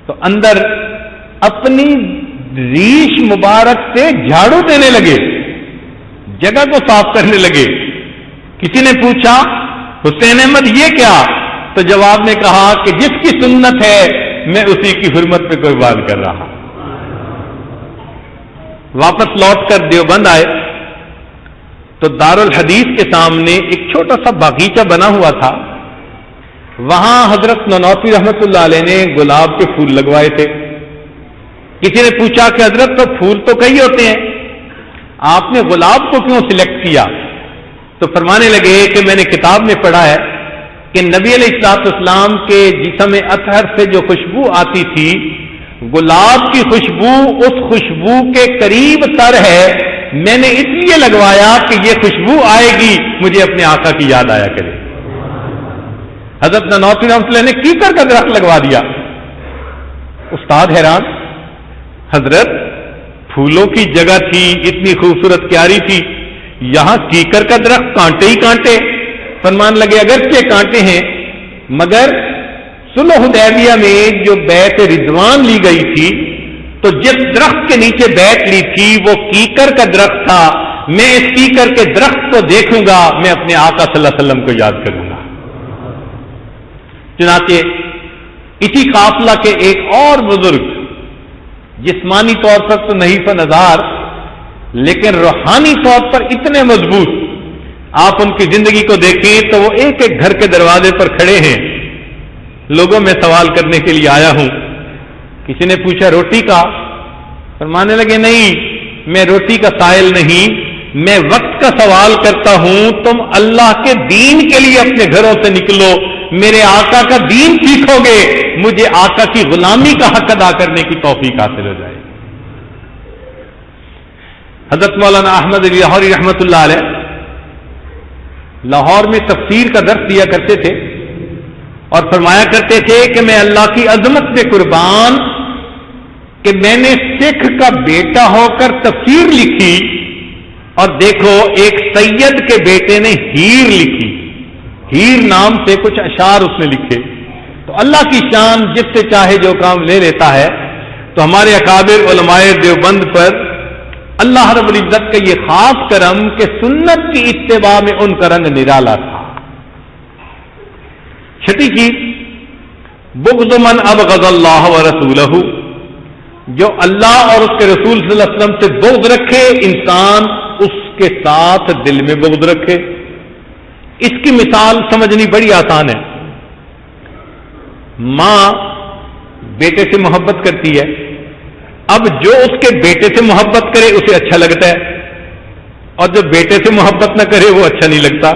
تو اندر اپنی ریش مبارک سے جھاڑو دینے لگے جگہ کو صاف کرنے لگے. کسی نے پوچھا حسین احمد یہ کیا؟ تو جواب نے کہا کہ جس کی سنت ہے میں اسی کی حرمت پہ قربان کر رہا. واپس لوٹ کر دیوبند آئے تو دارالحدیث کے سامنے ایک چھوٹا سا باغیچہ بنا ہوا تھا. وہاں حضرت نانوتوی رحمت اللہ علیہ نے گلاب کے پھول لگوائے تھے. کسی نے پوچھا کہ حضرت تو پھول تو کئی ہوتے ہیں، آپ نے گلاب کو کیوں سلیکٹ کیا؟ تو فرمانے لگے کہ میں نے کتاب میں پڑھا ہے کہ نبی علیہ الصلوۃ والسلام کے جسم اطہر سے جو خوشبو آتی تھی، گلاب کی خوشبو اس خوشبو کے قریب تر ہے. میں نے اس لیے لگوایا کہ یہ خوشبو آئے گی مجھے اپنے آقا کی یاد آیا کرے. حضرت نانوتوی رحمۃ اللہ نے کیکر کا درخت لگوا دیا. استاد حیران، حضرت پھولوں کی جگہ تھی، اتنی خوبصورت کیاری تھی، یہاں کیکر کا درخت کانٹے ہی کانٹے. فرمان لگے اگرچہ کانٹے ہیں مگر صلح حدیبیہ میں جو بیعت رضوان لی گئی تھی تو جس درخت کے نیچے بیعت لی تھی وہ کیکر کا درخت تھا. میں اس کیکر کے درخت کو دیکھوں گا، میں اپنے آقا صلی اللہ علیہ وسلم کو یاد کروں گا. چنانچہ اسی قافلہ کے ایک اور بزرگ، جسمانی طور پر تو نہیں فنزار لیکن روحانی طور پر اتنے مضبوط، آپ ان کی زندگی کو دیکھیں تو وہ ایک ایک گھر کے دروازے پر کھڑے ہیں. لوگوں میں سوال کرنے کے لیے آیا ہوں. کسی نے پوچھا روٹی کا؟ فرمانے لگے نہیں، میں روٹی کا سائل نہیں، میں وقت کا سوال کرتا ہوں. تم اللہ کے دین کے لیے اپنے گھروں سے نکلو، میرے آقا کا دین سیکھو گے، مجھے آقا کی غلامی کا حق ادا کرنے کی توفیق حاصل ہو جائے. حضرت مولانا احمد علی لاہوری رحمۃ اللہ علیہ لاہور میں تفسیر کا درس دیا کرتے تھے اور فرمایا کرتے تھے کہ میں اللہ کی عظمت پہ قربان کہ میں نے سکھ کا بیٹا ہو کر تفسیر لکھی اور دیکھو ایک سید کے بیٹے نے ہیر لکھی. ہیر نام سے کچھ اشعار اس نے لکھے. تو اللہ کی شان، جس سے چاہے جو کام لے لیتا ہے. تو ہمارے اکابر علماء دیوبند پر اللہ رب العزت کا یہ خاص کرم کہ سنت کی اتباع میں ان کا رنگ نرالا تھا. چھٹی چیز، بغض من ابغض اللہ ورسولہ، جو اللہ اور اس کے رسول صلی اللہ علیہ وسلم سے بغض رکھے انسان اس کے ساتھ دل میں بغض رکھے. اس کی مثال سمجھنی بڑی آسان ہے. ماں بیٹے سے محبت کرتی ہے، اب جو اس کے بیٹے سے محبت کرے اسے اچھا لگتا ہے اور جو بیٹے سے محبت نہ کرے وہ اچھا نہیں لگتا.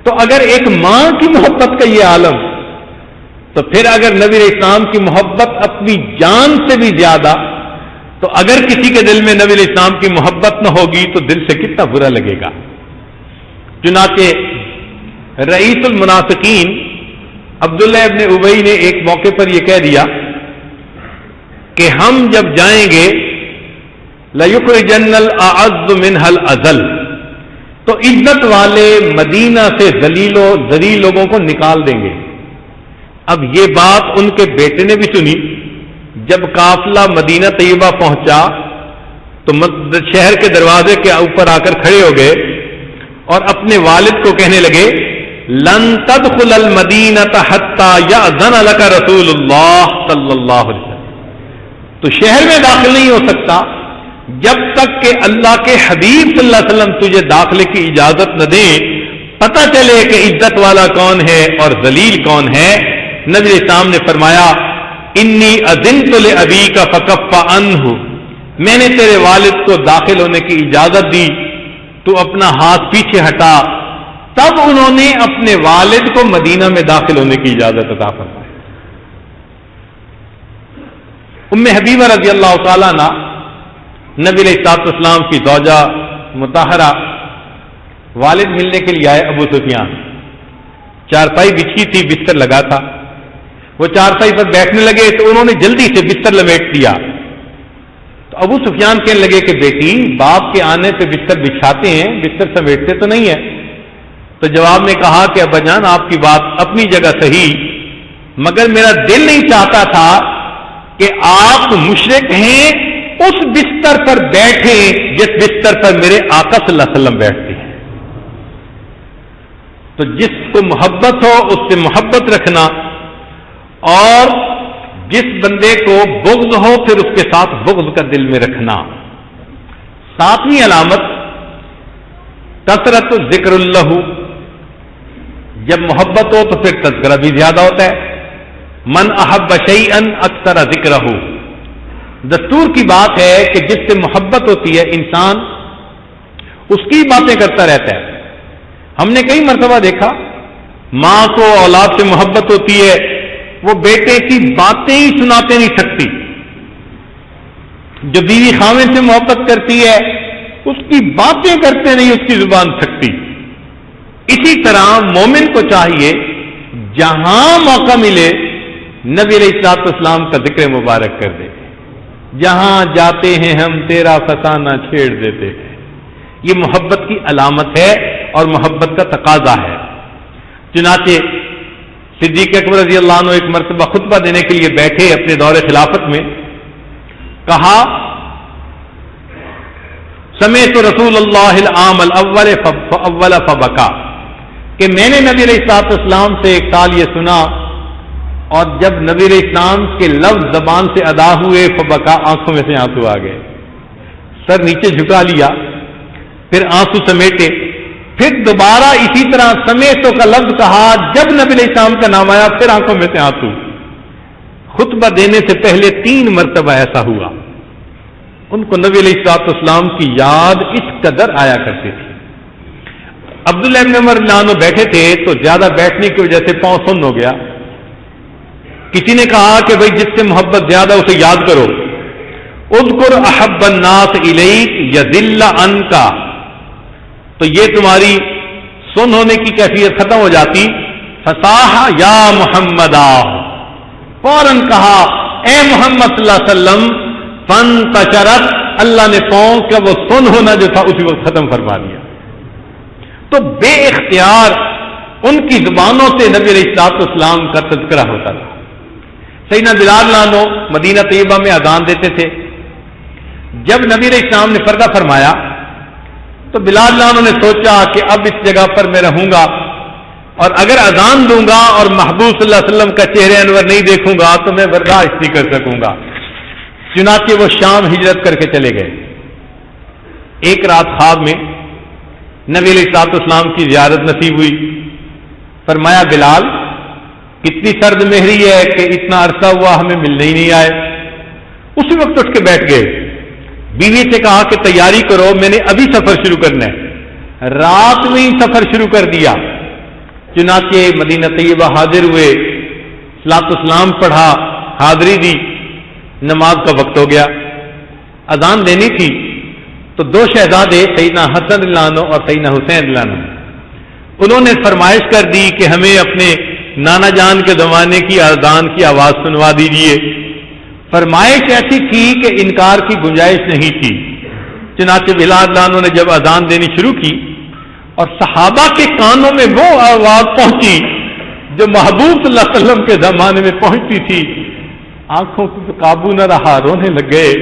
تو اگر ایک ماں کی محبت کا یہ عالم، تو پھر اگر نبی علیہ السلام کی محبت اپنی جان سے بھی زیادہ، تو اگر کسی کے دل میں نبی علیہ السلام کی محبت نہ ہوگی تو دل سے کتنا برا لگے گا. چنانچہ رئیس المنافقین عبداللہ ابن ابی نے ایک موقع پر یہ کہہ دیا کہ ہم جب جائیں گے لَيُخْرِجَنَّ الْأَعَزُّ مِنْهَا الْأَذَلَّ، تو عزت والے مدینہ سے ذلیل لوگوں کو نکال دیں گے. اب یہ بات ان کے بیٹے نے بھی سنی. جب قافلہ مدینہ طیبہ پہنچا تو شہر کے دروازے کے اوپر آ کر کھڑے ہو گئے اور اپنے والد کو کہنے لگے لن تدخل المدینہ حتی یأذن لک رسول اللہ صلی اللہ علیہ وسلم، تو شہر میں داخل نہیں ہو سکتا جب تک کہ اللہ کے حبیب صلی اللہ علیہ وسلم تجھے داخلے کی اجازت نہ دیں، پتہ چلے کہ عزت والا کون ہے اور ذلیل کون ہے. نبی علیہ السلام نے فرمایا انی اذنت لابیک فکف عنہ، میں نے تیرے والد کو داخل ہونے کی اجازت دی، تو اپنا ہاتھ پیچھے ہٹا. تب انہوں نے اپنے والد کو مدینہ میں داخل ہونے کی اجازت عطا فرمائی. ام حبیبہ رضی اللہ تعالیٰ عنہ نبی علیہ الصلوۃ والسلام کی زوجہ مطہرہ، والد ملنے کے لیے آئے. ابو سفیان، چارپائی بچھی تھی، بستر لگا تھا، وہ چارپائی پر بیٹھنے لگے تو انہوں نے جلدی سے بستر لپیٹ دیا. تو ابو سفیان کہنے لگے کہ بیٹی باپ کے آنے پہ بستر بچھاتے ہیں، بستر سمیٹتے تو نہیں ہے. تو جواب میں کہا کہ ابا جان آپ کی بات اپنی جگہ صحیح، مگر میرا دل نہیں چاہتا تھا کہ آپ مشرک ہیں اس بستر پر بیٹھیں جس بستر پر میرے آقا صلی اللہ علیہ وسلم بیٹھتے ہیں. تو جس کو محبت ہو اس سے محبت رکھنا، اور جس بندے کو بغض ہو پھر اس کے ساتھ بغض کا دل میں رکھنا. 7ویں علامت کثرت ذکر اللہ. جب محبت ہو تو پھر تذکرہ بھی زیادہ ہوتا ہے. من احب شیئا اکثر ذکرہ. دستور کی بات ہے کہ جس سے محبت ہوتی ہے انسان اس کی باتیں کرتا رہتا ہے. ہم نے کئی مرتبہ دیکھا ماں کو اولاد سے محبت ہوتی ہے، وہ بیٹے کی باتیں ہی سناتے نہیں سکتی. جو بیوی خاوند سے محبت کرتی ہے اس کی باتیں کرتے نہیں اس کی زبان سکتی. اسی طرح مومن کو چاہیے جہاں موقع ملے نبی علیہ الصلوۃ والسلام کا ذکر مبارک کر دے. جہاں جاتے ہیں ہم تیرا فسانہ چھیڑ دیتے ہیں. یہ محبت کی علامت ہے اور محبت کا تقاضا ہے. چنانچہ صدیق اکبر رضی اللہ عنہ ایک مرتبہ خطبہ دینے کے لیے بیٹھے اپنے دور خلافت میں. کہا سمعت رسول اللہ العام الاول فبکا، کہ میں نے نبی علیہ الصلوۃ والسلام سے ایک سال یہ سنا، اور جب نبی علیہ السلام کے لفظ زبان سے ادا ہوئے فبکا، آنکھوں میں سے آنسو آ گئے. سر نیچے جھکا لیا، پھر آنسو سمیٹے، پھر دوبارہ اسی طرح سمیتوں کا لفظ کہا. جب نبی علیہ السلام کا نام آیا پھر آنکھوں میں سے آنسو. خطبہ دینے سے پہلے 3 مرتبہ ایسا ہوا. ان کو نبی علیہ الصلوۃ والسلام کی یاد اس قدر آیا کرتی تھی. عبداللہ ابن عمر رضی اللہ عنہ بیٹھے تھے تو زیادہ بیٹھنے کی وجہ سے پاؤں سن ہو گیا. کسی نے کہا کہ بھئی جس سے محبت زیادہ اسے یاد کرو. اذکر احب الناس الیک یذل عنک. تو یہ تمہاری سن ہونے کی کیفیت ختم ہو جاتی. فصاح یا محمد، فوراً کہا اے محمد صلی اللہ علیہ وسلم. فانتشرت، اللہ نے پاؤں کا وہ سن ہونا جو تھا اسی وقت ختم فرما دیا. تو بے اختیار ان کی زبانوں سے نبی علیہ الصلوۃ والسلام کا تذکرہ ہوتا تھا. سیدنا بلال عنہ مدینہ طیبہ میں اذان دیتے تھے. جب نبی علیہ السلام نے پردہ فرمایا تو بلال عنہ نے سوچا کہ اب اس جگہ پر میں رہوں گا اور اگر اذان دوں گا اور محبوب صلی اللہ علیہ وسلم کا چہرہ انور نہیں دیکھوں گا تو میں برداشت نہیں کر سکوں گا. چنانچہ وہ شام ہجرت کر کے چلے گئے. ایک رات خواب میں نبی علیہ الصلوۃ والسلام کی زیارت نصیب ہوئی. فرمایا بلال کتنی سرد مہری ہے کہ اتنا عرصہ ہوا ہمیں ملنے ہی نہیں آئے. اسی وقت اٹھ کے بیٹھ گئے. بیوی سے کہا کہ تیاری کرو میں نے ابھی سفر شروع کرنا ہے. رات میں ہی سفر شروع کر دیا. چنانچہ مدینہ طیبہ حاضر ہوئے، صلاۃ والسلام پڑھا، حاضری دی. نماز کا وقت ہو گیا. اذان دینی تھی تو 2 شہزادے سیدنا حسن رضی اللہ عنہ اور سیدنا حسین رضی اللہ عنہ انہوں نے فرمائش کر دی کہ ہمیں اپنے نانا جان کے زمانے کی اذان کی آواز سنوا دیجیے. فرمائش ایسی تھی کہ انکار کی گنجائش نہیں تھی. چنانچہ بلال رضی اللہ عنہ نے جب اذان دینی شروع کی اور صحابہ کے کانوں میں وہ آواز پہنچی جو محبوب صلی اللہ علیہ وسلم کے زمانے میں پہنچتی تھی، آنکھوں کو قابو نہ رہا، رونے لگ گئے.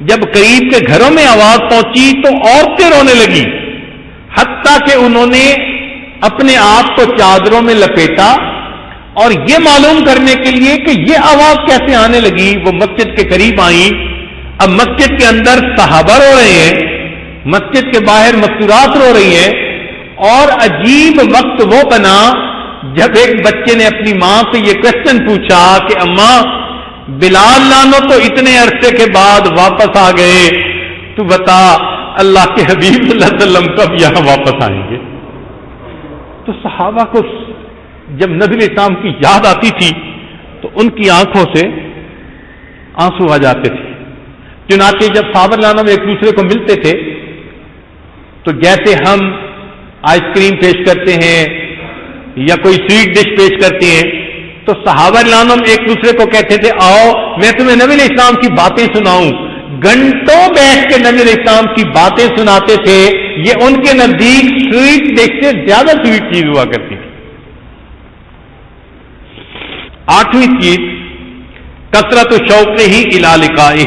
جب قریب کے گھروں میں آواز پہنچی تو عورتیں رونے لگی، حتیٰ کہ انہوں نے اپنے آپ کو چادروں میں لپیٹا اور یہ معلوم کرنے کے لیے کہ یہ آواز کیسے آنے لگی وہ مسجد کے قریب آئیں. اب مسجد کے اندر صحابہ رو رہے ہیں، مسجد کے باہر مستورات رو رہی ہیں، اور عجیب وقت وہ بنا جب ایک بچے نے اپنی ماں سے یہ کوشچن پوچھا کہ اماں بلال لانو تو اتنے عرصے کے بعد واپس آ گئے، تو بتا اللہ کے حبیب صلی اللہ علیہ وسلم کب یہاں واپس آئیں گے. تو صحابہ کو جب نبی علیہ السلام کی یاد آتی تھی تو ان کی آنکھوں سے آنسو آ جاتے تھے. چنانچہ جب صحابہ لانا میں ایک دوسرے کو ملتے تھے تو جیسے ہم آئس کریم پیش کرتے ہیں یا کوئی سویٹ ڈش پیش کرتے ہیں تو صحابہ لانم ایک دوسرے کو کہتے تھے آؤ میں تمہیں نبی علیہ السلام کی باتیں سناؤں. گھنٹوں بیٹھ کے نبی علیہ السلام کی باتیں سناتے تھے. یہ ان کے نزدیک سویٹ ڈش سے زیادہ سویٹ چیز ہوا کرتی تھی. 8ویں چیز کثرت شوق ہی الی لقائہ.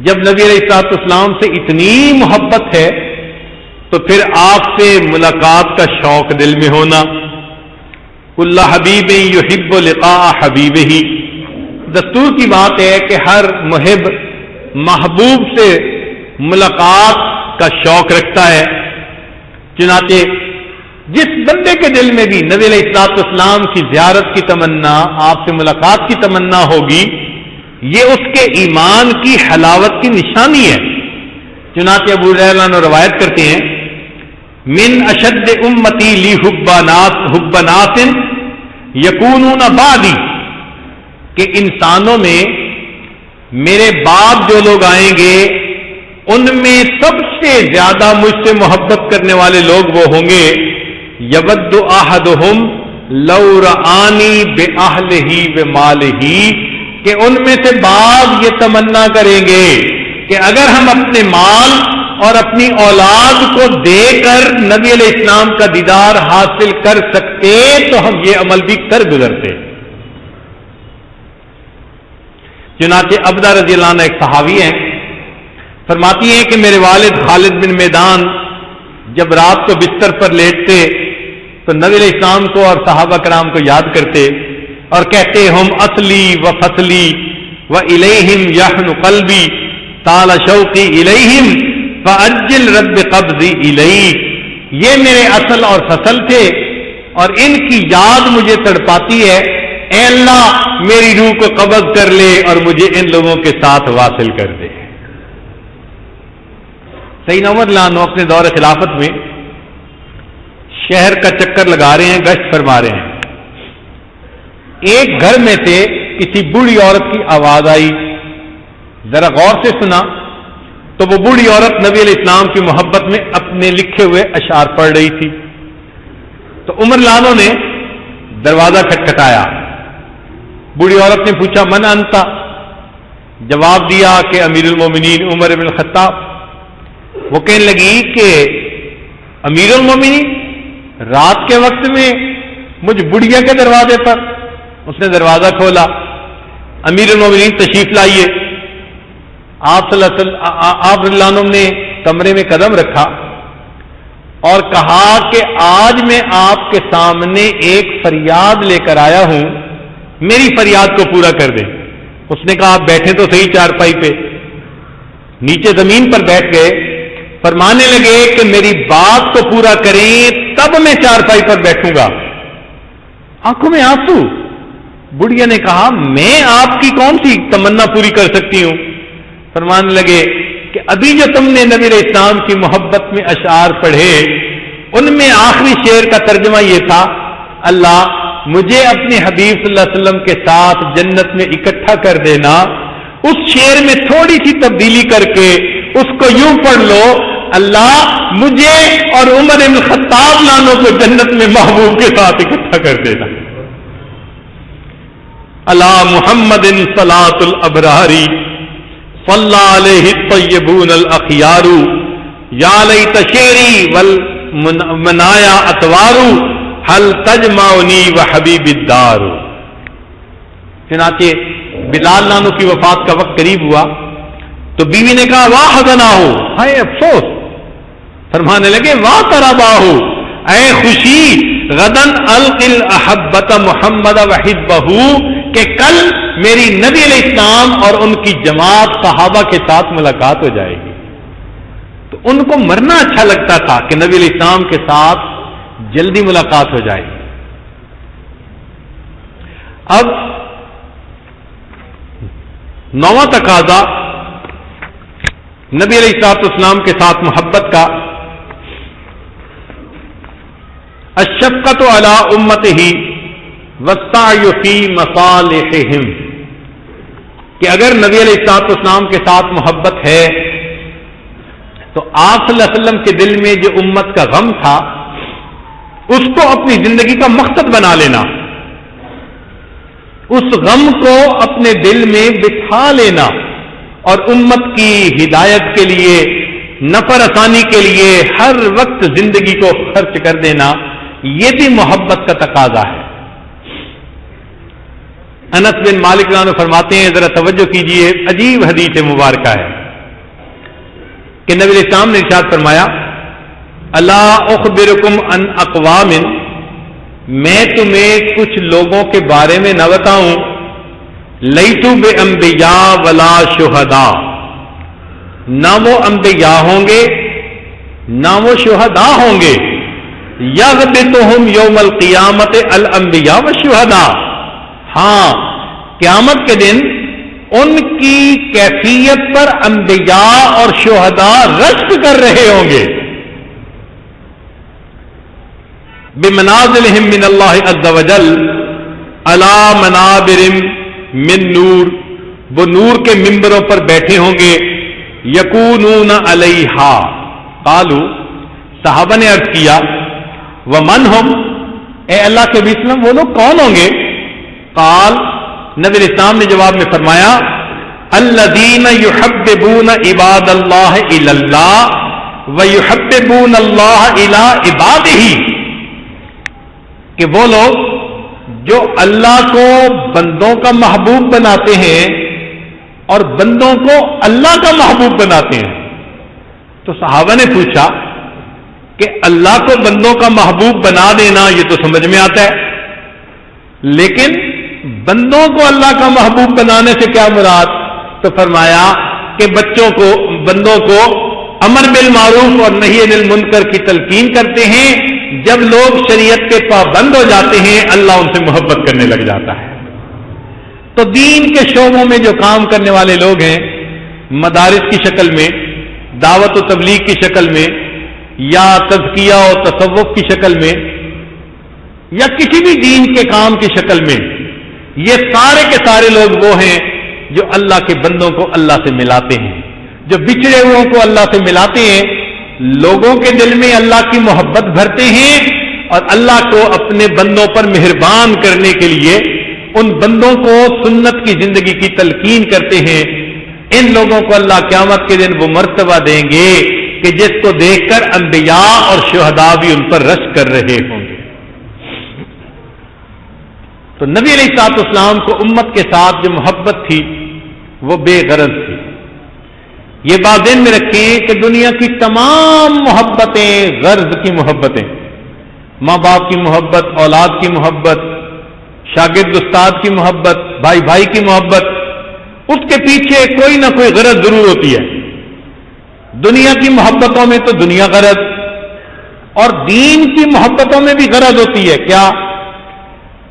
جب نبی علیہ الصلوۃ والسلام سے اتنی محبت ہے تو پھر آپ سے ملاقات کا شوق دل میں ہونا. کل حبیب یحب لقاء حبیبہ، دستور کی بات ہے کہ ہر محب محبوب سے ملاقات کا شوق رکھتا ہے. چنانچہ جس بندے کے دل میں بھی نبی علیہ الصلوۃ والسلام کی زیارت کی تمنا، آپ سے ملاقات کی تمنا ہوگی، یہ اس کے ایمان کی حلاوت کی نشانی ہے. چنانچہ ابو ہریرہ نے روایت کرتے ہیں، من اشد امتی لی حب ناس یکونون بعدی، کہ انسانوں میں میرے بعد جو لوگ آئیں گے ان میں سب سے زیادہ مجھ سے محبت کرنے والے لوگ وہ ہوں گے، یود احدہم لو رآنی بأہلہ ومالہ، کہ ان میں سے بعض یہ تمنا کریں گے کہ اگر ہم اپنے مال اور اپنی اولاد کو دے کر نبی علیہ السلام کا دیدار حاصل کر سکتے تو ہم یہ عمل بھی کر گزرتے. چنانچہ ابدہ رضی اللہ عنہ ایک صحابی ہیں، فرماتی ہیں کہ میرے والد خالد بن میدان جب رات کو بستر پر لیٹتے تو نبی علیہ السلام کو اور صحابہ کرام کو یاد کرتے اور کہتے، ہم اصلی و فصلی و الیہم یحن قلبی طال شوقی الیہم فاجل رب قبضی الیک، یہ میرے اصل اور فصل تھے اور ان کی یاد مجھے تڑپاتی ہے، اے اللہ میری روح کو قبض کر لے اور مجھے ان لوگوں کے ساتھ واصل کر دے. سیدنا عمر رضی اللہ عنہ اپنے دور خلافت میں شہر کا چکر لگا رہے ہیں، گشت فرما رہے ہیں. ایک گھر میں سے کسی بوڑھی عورت کی آواز آئی، ذرا غور سے سنا تو وہ بوڑھی عورت نبی علیہ السلام کی محبت میں اپنے لکھے ہوئے اشعار پڑھ رہی تھی. تو عمر رضی اللہ عنہ نے دروازہ کھٹکھٹایا. بوڑھی عورت نے پوچھا، من انتا؟ جواب دیا کہ امیر المومنین عمر بن الخطاب. وہ کہنے لگی کہ امیر المومنین رات کے وقت میں مجھ بڑھیا کے دروازے پر؟ اس نے دروازہ کھولا، امیر المومنین تشریف لائیے. آپ صلی اللہ علیہ وسلم نے کمرے میں قدم رکھا اور کہا کہ آج میں آپ کے سامنے ایک فریاد لے کر آیا ہوں، میری فریاد کو پورا کر دیں. اس نے کہا آپ بیٹھے تو صحیح چارپائی پہ. نیچے زمین پر بیٹھ گئے، فرمانے لگے کہ میری بات کو پورا کریں تب میں چارپائی پر بیٹھوں گا. آنکھوں میں آنسو. بڑھیا نے کہا میں آپ کی کون سی تمنا پوری کر سکتی ہوں؟ فرمانے لگے کہ ابھی جو تم نے نبی علیہ السلام کی محبت میں اشعار پڑھے ان میں آخری شعر کا ترجمہ یہ تھا، اللہ مجھے اپنے حبیب صلی اللہ علیہ وسلم کے ساتھ جنت میں اکٹھا کر دینا. اس شعر میں تھوڑی سی تبدیلی کر کے اس کو یوں پڑھ لو، اللہ مجھے اور عمر بن الخطاب نانوں کو جنت میں محبوب کے ساتھ اکٹھا کر دینا. اللہ محمد صلاۃ الابراری صلی علیہ الطیبون الاخیار یا لیت شعری والمنایا اطوار حل تجمعنی وحبیب الدار. چنانچہ بلال نانو کی وفات کا وقت قریب ہوا تو بیوی نے کہا واہ حزناہ، ہائے افسوس. فرمانے لگے واہ ترباہ، اے خوشی، غدن القی الاحبۃ محمد وحزبہ، کہ کل میری نبی علیہ السلام اور ان کی جماعت صحابہ کے ساتھ ملاقات ہو جائے گی. تو ان کو مرنا اچھا لگتا تھا کہ نبی علیہ السلام کے ساتھ جلدی ملاقات ہو جائے گی. اب نواں تقاضا نبی علیہ الصلوۃ والسلام کے ساتھ محبت کا، الشفقۃ علی امتہ والسعی فی مصالحہم، کہ اگر نبی علیہ الصلوۃ والسلام کے ساتھ محبت ہے تو آپ صلی اللہ علیہ وسلم کے دل میں جو امت کا غم تھا اس کو اپنی زندگی کا مقصد بنا لینا، اس غم کو اپنے دل میں بٹھا لینا اور امت کی ہدایت کے لیے، نفع رسانی کے لیے ہر وقت زندگی کو خرچ کر دینا، یہ بھی محبت کا تقاضا ہے. انس بن مالک رضی اللہ عنہ فرماتے ہیں، ذرا توجہ کیجئے، عجیب حدیث مبارکہ ہے. کہ نبی علیہ السلام نے ارشاد فرمایا الا اخبرکم ان اقوام، میں تمہیں کچھ لوگوں کے بارے میں نہ بتاؤں لیسوا بانبیاء ولا شہداء، نہ وہ انبیاء ہوں گے نہ وہ شہداء ہوں گے، یغبطہم یوم القیامت الانبیاء والشہداء، ہاں قیامت کے دن ان کی کیفیت پر انبیاء اور شہداء رشک کر رہے ہوں گے، بمنازلہم من اللہ عز وجل علی منابر من نور، وہ نور کے ممبروں پر بیٹھے ہوں گے، یکونون علیہا، قالوا، صحابہ نے عرض کیا ومن ہم، اے اللہ کے نبی صلی اللہ علیہ وسلم وہ لوگ کون ہوں گے؟ قال، نبی علیہ السلام نے جواب میں فرمایا الذین یحببون عباد اللہ الی اللہ ویحببون اللہ الی عبادہ، کہ وہ لوگ جو اللہ کو بندوں کا محبوب بناتے ہیں اور بندوں کو اللہ کا محبوب بناتے ہیں۔ تو صحابہ نے پوچھا کہ اللہ کو بندوں کا محبوب بنا دینا یہ تو سمجھ میں آتا ہے، لیکن بندوں کو اللہ کا محبوب بنانے سے کیا مراد؟ تو فرمایا کہ بندوں کو امر بالمعروف اور نہی عن المنکر کی تلقین کرتے ہیں، جب لوگ شریعت کے پابند ہو جاتے ہیں اللہ ان سے محبت کرنے لگ جاتا ہے۔ تو دین کے شعبوں میں جو کام کرنے والے لوگ ہیں، مدارس کی شکل میں، دعوت و تبلیغ کی شکل میں، یا تزکیہ و تصوف کی شکل میں، یا کسی بھی دین کے کام کی شکل میں، یہ سارے کے سارے لوگ وہ ہیں جو اللہ کے بندوں کو اللہ سے ملاتے ہیں، جو بچھڑے ہوئوں کو اللہ سے ملاتے ہیں، لوگوں کے دل میں اللہ کی محبت بھرتے ہیں اور اللہ کو اپنے بندوں پر مہربان کرنے کے لیے ان بندوں کو سنت کی زندگی کی تلقین کرتے ہیں۔ ان لوگوں کو اللہ قیامت کے دن وہ مرتبہ دیں گے کہ جس کو دیکھ کر انبیاء اور شہداء بھی ان پر رشک کر رہے ہوں گے۔ تو نبی علیہ الصلوۃ والسلام کو امت کے ساتھ جو محبت تھی وہ بے غرض تھی۔ یہ بات ذہن میں رکھیں کہ دنیا کی تمام محبتیں غرض کی محبتیں، ماں باپ کی محبت، اولاد کی محبت، شاگرد استاد کی محبت، بھائی بھائی کی محبت، اس کے پیچھے کوئی نہ کوئی غرض ضرور ہوتی ہے۔ دنیا کی محبتوں میں تو دنیا غرض، اور دین کی محبتوں میں بھی غرض ہوتی ہے۔ کیا؟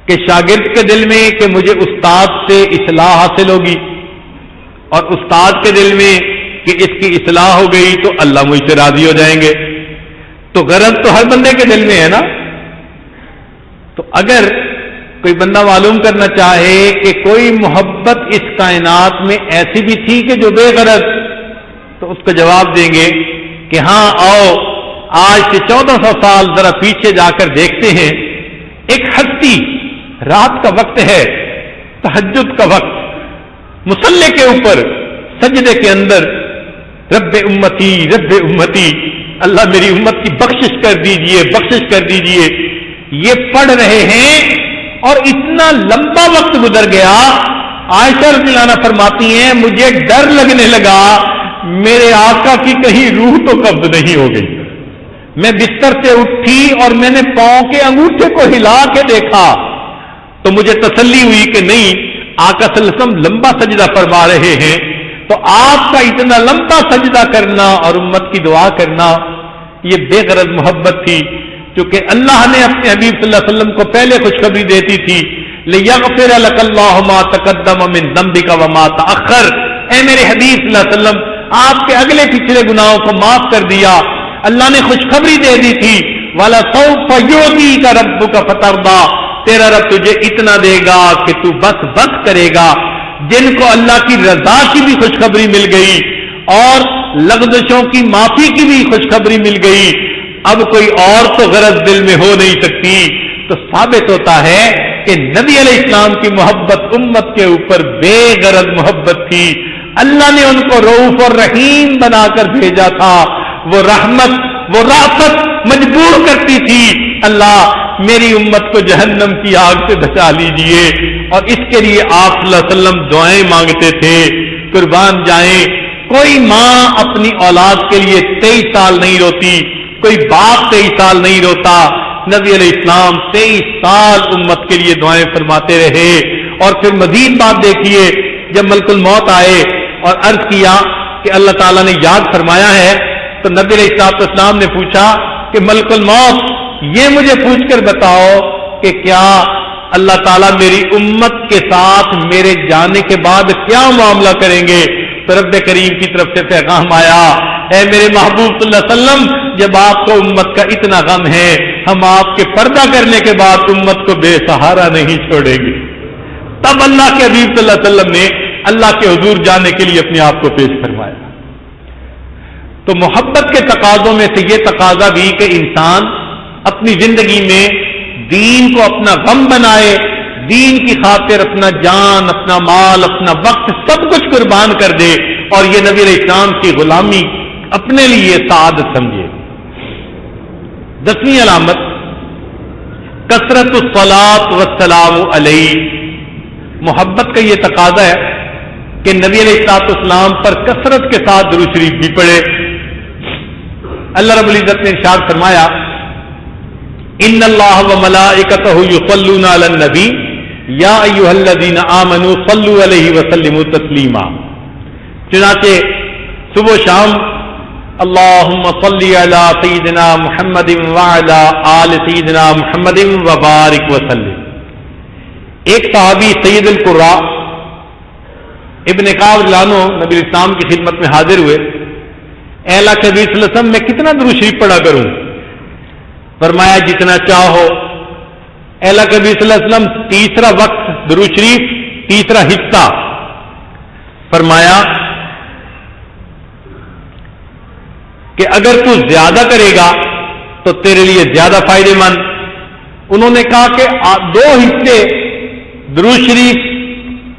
کہ شاگرد کے دل میں کہ مجھے استاد سے اصلاح حاصل ہوگی، اور استاد کے دل میں کہ اس کی اصلاح ہو گئی تو اللہ مجھ سے راضی ہو جائیں گے۔ تو غرض تو ہر بندے کے دل میں ہے نا۔ تو اگر کوئی بندہ معلوم کرنا چاہے کہ کوئی محبت اس کائنات میں ایسی بھی تھی کہ جو بے غرض، تو اس کو جواب دیں گے کہ ہاں آؤ آج سے 1400 سال ذرا پیچھے جا کر دیکھتے ہیں۔ ایک ہستی، رات کا وقت ہے، تہجد کا وقت، مصلے کے اوپر سجدے کے اندر رب امتی رب امتی، اللہ میری امت کی بخشش کر دیجئے بخشش کر دیجئے، یہ پڑھ رہے ہیں اور اتنا لمبا وقت گزر گیا۔ عائشہ رضی اللہ عنہا فرماتی ہیں مجھے ڈر لگنے لگا میرے آقا کی کہیں روح تو قبض نہیں ہو گئی۔ میں بستر سے اٹھی اور میں نے پاؤں کے انگوٹھے کو ہلا کے دیکھا تو مجھے تسلی ہوئی کہ نہیں، آقا صلی اللہ علیہ وسلم لمبا سجدہ فرما رہے ہیں۔ تو آپ کا اتنا لمبا سجدہ کرنا اور امت کی دعا کرنا یہ بے غرض محبت تھی، کیونکہ اللہ نے اپنے حبیب صلی اللہ علیہ وسلم کو پہلے خوشخبری دیتی تھی لِيَغْفِرَ لَكَ اللَّهُ مَا تَقَدَّمَ مِن ذَنبِكَ وَمَا تَأَخَّرَ، اے میرے حبیب صلی اللہ علیہ وسلم آپ کے اگلے پچھلے گناہوں کو معاف کر دیا۔ اللہ نے خوشخبری دے دی تھی وَلَسَوْفَ يُعْطِيكَ رَبُّكَ فَتَرْضَىٰ، تیرا رب تجھے اتنا دے گا کہ تو بس کرے گا۔ جن کو اللہ کی رضا کی بھی خوشخبری مل گئی اور لغزشوں کی معافی کی بھی خوشخبری مل گئی، اب کوئی اور تو غرض دل میں ہو نہیں سکتی۔ تو ثابت ہوتا ہے کہ نبی علیہ السلام کی محبت امت کے اوپر بے غرض محبت تھی۔ اللہ نے ان کو رؤوف اور رحیم بنا کر بھیجا تھا۔ وہ رحمت، وہ رافت مجبور کرتی تھی اللہ میری امت کو جہنم کی آگ سے بچا لیجئے، اور اس کے لیے آپ صلی اللہ علیہ وسلم دعائیں مانگتے تھے۔ قربان جائیں کوئی ماں اپنی اولاد کے لیے 23 سال نہیں روتی، کوئی باپ 23 سال نہیں روتا. نبی علیہ السلام 23 سال امت کے لیے دعائیں فرماتے رہے. اور پھر مزید بات دیکھیے، جب ملک الموت آئے اور عرض کیا کہ اللہ تعالیٰ نے یاد فرمایا ہے، تو نبی علیہ السلام نے پوچھا کہ ملک الموت یہ مجھے پوچھ کر بتاؤ کہ کیا اللہ تعالیٰ میری امت کے ساتھ میرے جانے کے بعد کیا معاملہ کریں گے؟ تو رب کریم کی طرف سے پیغام آیا، اے میرے محبوب صلی اللہ علیہ وسلم، جب آپ کو امت کا اتنا غم ہے، ہم آپ کے پردہ کرنے کے بعد امت کو بے سہارا نہیں چھوڑیں گے. تب اللہ کے حبیب صلی اللہ علیہ وسلم نے اللہ کے حضور جانے کے لیے اپنے آپ کو پیش فرمایا. تو محبت کے تقاضوں میں سے یہ تقاضا بھی کہ انسان اپنی زندگی میں دین کو اپنا غم بنائے، دین کی خاطر اپنا جان، اپنا مال، اپنا وقت سب کچھ قربان کر دے، اور یہ نبی علیہ السلام کی غلامی اپنے لیے سعادت سمجھے. 10ویں علامت کثرت الصلاۃ والسلام علیہ. محبت کا یہ تقاضا ہے کہ نبی علیہ السلام پر کثرت کے ساتھ درود شریف بھی پڑھے. اللہ رب العزت نے ارشاد فرمایا، ان اللہ وملائکتہ یصلون علی النبی یا ایھا الذین آمنوا صلوا علیہ وسلموا تسلیما. چنانچہ صبح و شام اللہم صلی علی سیدنا محمد وعلی آل سیدنا محمد وبارک وسلم. ایک صحابی سید القراء ابن کعب رضی اللہ عنہ نبی اسلام کی خدمت میں حاضر ہوئے. اے اللہ کے نبی صلی اللہ علیہ وسلم، میں کتنا درود شریف پڑھا کروں؟ فرمایا جتنا چاہو. اے اللہ کے نبی صلی اللہ علیہ وسلم، تیسرا وقت درود شریف، تیسرا حصہ. فرمایا کہ اگر تو زیادہ کرے گا تو تیرے لیے زیادہ فائدے مند. انہوں نے کہا کہ 2 حصے درود شریف.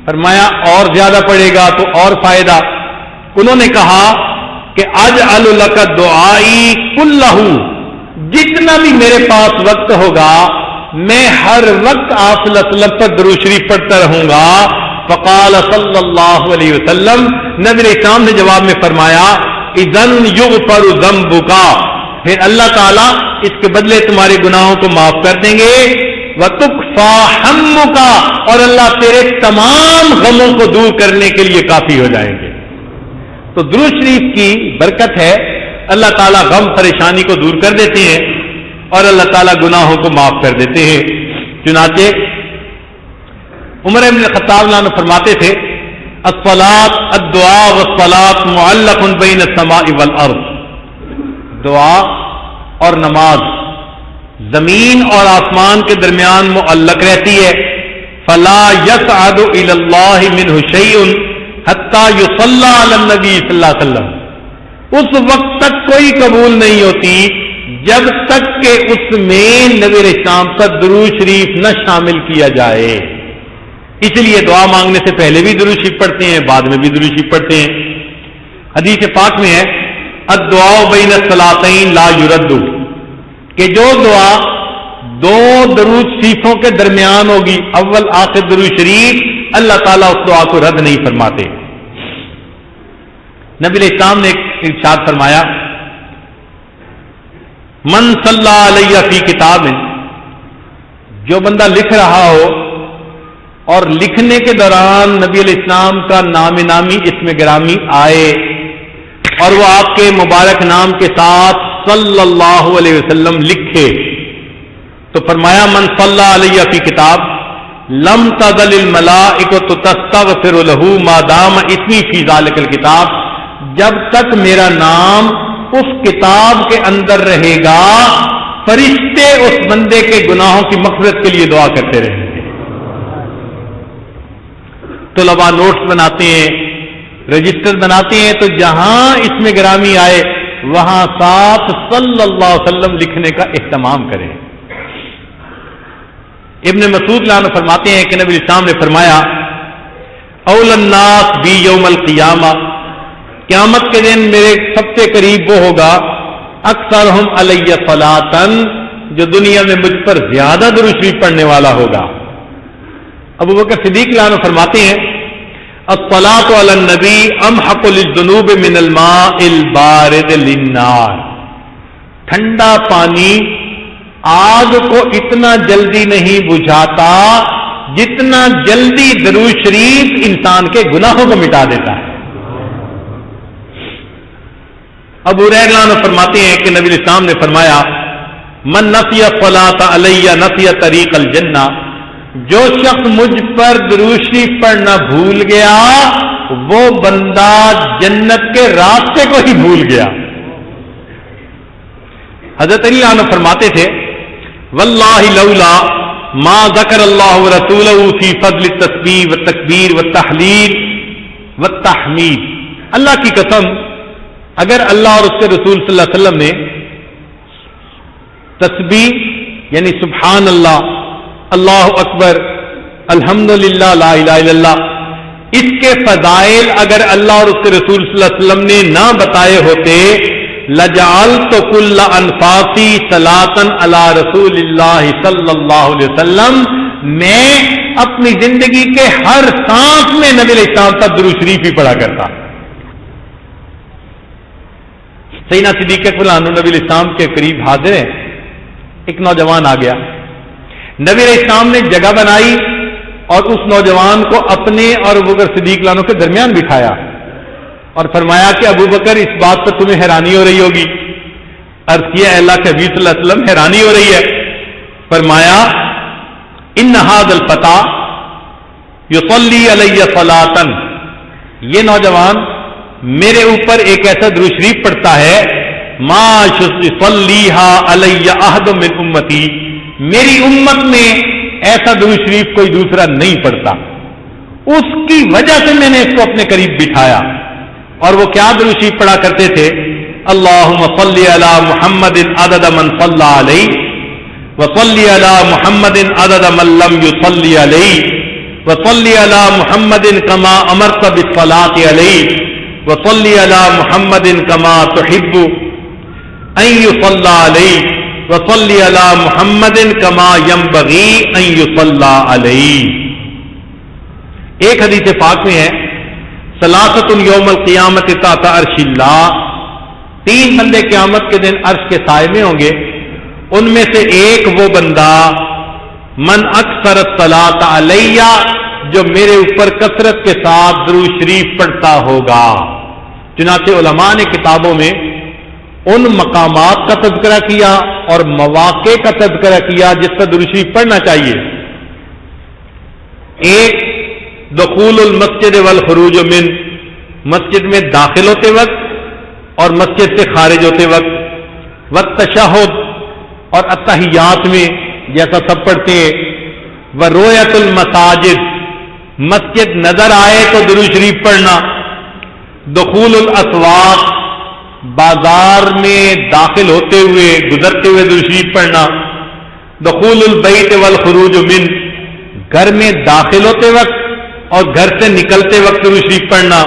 فرمایا اور زیادہ پڑے گا تو اور فائدہ. انہوں نے کہا کہ اجعل لک دعائی کلہ، جتنا بھی میرے پاس وقت ہوگا میں ہر وقت آپ صلی اللہ علیہ وسلم پر درود شریف پڑھتا رہوں گا. فقال صلی اللہ علیہ وسلم، نبی علیہ السلام نے جواب میں فرمایا، اذن یغفر ذنبک، پھر اللہ تعالیٰ اس کے بدلے تمہارے گناہوں کو معاف کر دیں گے. وتکفی ہمک، اور اللہ تیرے تمام غموں کو دور کرنے کے لیے کافی ہو جائیں گے. تو درود شریف کی برکت ہے، اللہ تعالیٰ غم پریشانی کو دور کر دیتے ہیں اور اللہ تعالیٰ گناہوں کو معاف کر دیتے ہیں. چنانچہ عمر بن الخطاب عنہ فرماتے تھے، الصلاۃ الدعاء والصلاۃ معلق بین السماء والارض. دعا اور نماز زمین اور آسمان کے درمیان معلق رہتی ہے. فلا یصعد الی اللہ منہ شیء حتی یصلی علی النبی صلی اللہ علیہ وسلم. اس وقت تک کوئی قبول نہیں ہوتی جب تک کہ اس میں نبی علیہ السلام پر درود شریف نہ شامل کیا جائے. اس لیے دعا مانگنے سے پہلے بھی درود شریف پڑھتے ہیں، بعد میں بھی درود شریف پڑھتے ہیں. حدیث پاک میں ہے، الدعاء بین الصلاتین لا یرد، کہ جو دعا 2 درود شریفوں کے درمیان ہوگی، اول آخر درود شریف، اللہ تعالیٰ اس دعا کو رد نہیں فرماتے. نبی علیہ السلام نے ارشاد فرمایا، من صلی علیہ فی کتاب، جو بندہ لکھ رہا ہو اور لکھنے کے دوران نبی علیہ السلام کا نام نامی اسم گرامی آئے اور وہ آپ کے مبارک نام کے ساتھ صلی اللہ علیہ وسلم لکھے، تو فرمایا من صلی علیہ فی کتاب لم تزل الملائکۃ تستغفر له ما دام اسمی فی ذلک الکتاب، جب تک میرا نام اس کتاب کے اندر رہے گا فرشتے اس بندے کے گناہوں کی مغفرت کے لیے دعا کرتے رہیں گے. طلباء نوٹس بناتے ہیں، رجسٹر بناتے ہیں، تو جہاں اس میں گرامی آئے وہاں ساتھ صلی اللہ علیہ وسلم لکھنے کا اہتمام کریں. ابن مسعود عنہ فرماتے ہیں کہ نبی اسلام نے فرمایا، اول الناس بی یوم القیامہ، قیامت کے دن میرے سب سے قریب وہ ہوگا اکثرہم علیہ صلاۃً، جو دنیا میں مجھ پر زیادہ درود شریف پڑھنے والا ہوگا. ابو بکر صدیق عنہ فرماتے ہیں، الصلاۃ علی النبی امحق للذنوب من الماء البارد للنار. ٹھنڈا پانی آگ کو اتنا جلدی نہیں بجھاتا جتنا جلدی درود شریف انسان کے گناہوں کو مٹا دیتا ہے. ابو ہریرہ عنہ فرماتے ہیں کہ نبی اسلام نے فرمایا من نسی الصلاۃ علی نسی طریق الجنہ. جو شخص مجھ پر درود شریف پڑھنا بھول گیا وہ بندہ جنت کے راستے کو ہی بھول گیا. حضرت علی عنہ فرماتے تھے واللہ لولا ما ذکر اللہ ورسولہ فی فضل التسبیح والتکبیر والتحلیل والتحمید. اللہ کی قسم اگر اللہ اور اس کے رسول صلی اللہ علیہ وسلم نے تسبیح یعنی سبحان اللہ، اللہ اکبر، الحمدللہ، لا الہ الا اللہ، اس کے فضائل اگر اللہ اور اس کے رسول صلی اللہ علیہ وسلم نے نہ بتائے ہوتے لجعلت کل انفاسی صلاۃ علی رسول اللہ صلی اللہ علیہ وسلم، میں اپنی زندگی کے ہر سانس میں نبی علیہ السلام پر درود شریف ہی پڑھا کرتا. سیدنا صدیق اکبر نبی علیہ السلام کے قریب حاضر ہیں. ایک نوجوان آ گیا، نبی علیہ السلام نے جگہ بنائی اور اس نوجوان کو اپنے اور ابوبکر صدیق لانو کے درمیان بٹھایا اور فرمایا کہ ابو بکر اس بات پر تمہیں حیرانی ہو رہی ہوگی. عرض کیا اللہ کے حبیب صلی اللہ علیہ وسلم حیرانی ہو رہی ہے. فرمایا ان ھذا الفتى یصلی علی صلاۃ، یہ نوجوان میرے اوپر ایک ایسا درود شریف پڑھتا ہے ما یصلیھا علی احد من امتی، میری امت میں ایسا درود شریف کوئی دوسرا نہیں پڑھتا. اس کی وجہ سے میں نے اس کو اپنے قریب بٹھایا. اور وہ کیا درود شریف پڑھا کرتے تھے؟ اللہم صلی علی محمد عدد من صلی علیہ وصلی علی محمد عدد من لم یصلی علیہ وصلی علی محمد کما امرت بالصلاۃ علیہ وصلی علی محمد کما تحب ان یصلی علیہ وصلی علی محمد کما ینبغی ان یصلی علیہ. ایک حدیث پاک میں ہے ثلاثۃ یوم القیامت تحت عرش اللہ، تین بندے قیامت کے دن عرش کے سائے میں ہوں گے. ان میں سے ایک وہ بندہ من اکثر الصلاۃ علیہ، جو میرے اوپر کثرت کے ساتھ درود شریف پڑھتا ہوگا. چنانچہ علماء نے کتابوں میں ان مقامات کا تذکرہ کیا اور مواقع کا تذکرہ کیا جس پر درود شریف پڑھنا چاہیے. ایک دخول المسجد والخروج من، مسجد میں داخل ہوتے وقت اور مسجد سے خارج ہوتے وقت، والتشہد اور التحیات میں جیسا سب پڑھتے ہیں، ورؤیت المساجد، مسجد نظر آئے تو درود شریف پڑھنا، دخول الاسواق، بازار میں داخل ہوتے ہوئے گزرتے ہوئے درود شریف پڑھنا، دخول البیت والخروج من، گھر میں داخل ہوتے وقت اور گھر سے نکلتے وقت درود شریف پڑھنا،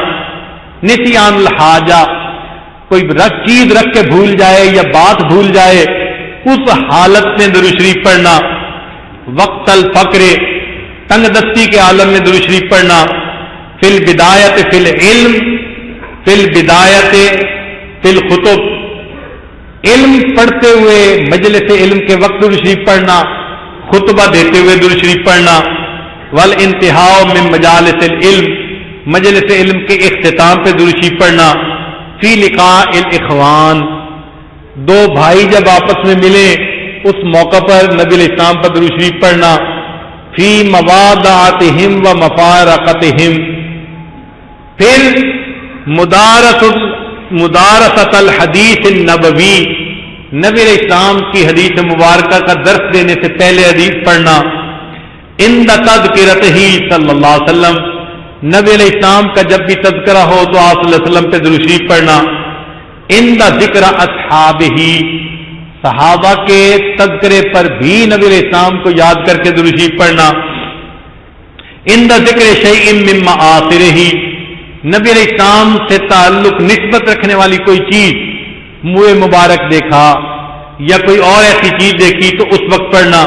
نسیان الحاجہ، کوئی چیز رکھ کے بھول جائے یا بات بھول جائے اس حالت میں درود شریف پڑھنا، وقت الفقر، تنگ دستی کے عالم میں درود شریف پڑھنا، فی البدایت فی العلم، فی البدایت فی الخطب، علم پڑھتے ہوئے مجلس علم کے وقت درود شریف پڑھنا، خطبہ دیتے ہوئے درود شریف پڑھنا، والانتہاء من مجالس العلم، مجلس علم کے اختتام پہ درود شریف پڑھنا، فی لقاء الاخوان، دو بھائی جب آپس میں ملیں اس موقع پر نبی علیہ السلام پر درود شریف پڑھنا، فی موادعتہم و مفارقتہم، پھر مدارست الحدیث النبوی، نبی علیہ السلام کی حدیث مبارکہ کا درس دینے سے پہلے حدیث پڑھنا، عند تذکرتہ صلی اللہ علیہ وسلم، نبی علیہ السلام کا جب بھی تذکرہ ہو تو آپ صلی اللہ علیہ وسلم پہ درود شریف پڑھنا، عند ذکر اصحابہ، صحابہ کے تذکرے پر بھی نبی علیہ السلام کو یاد کر کے درود شریف پڑھنا، عند ذکر شیء من معاصرہ، نبی علیہ السلام سے تعلق نسبت رکھنے والی کوئی چیز، منہ مبارک دیکھا یا کوئی اور ایسی چیز دیکھی تو اس وقت پڑھنا،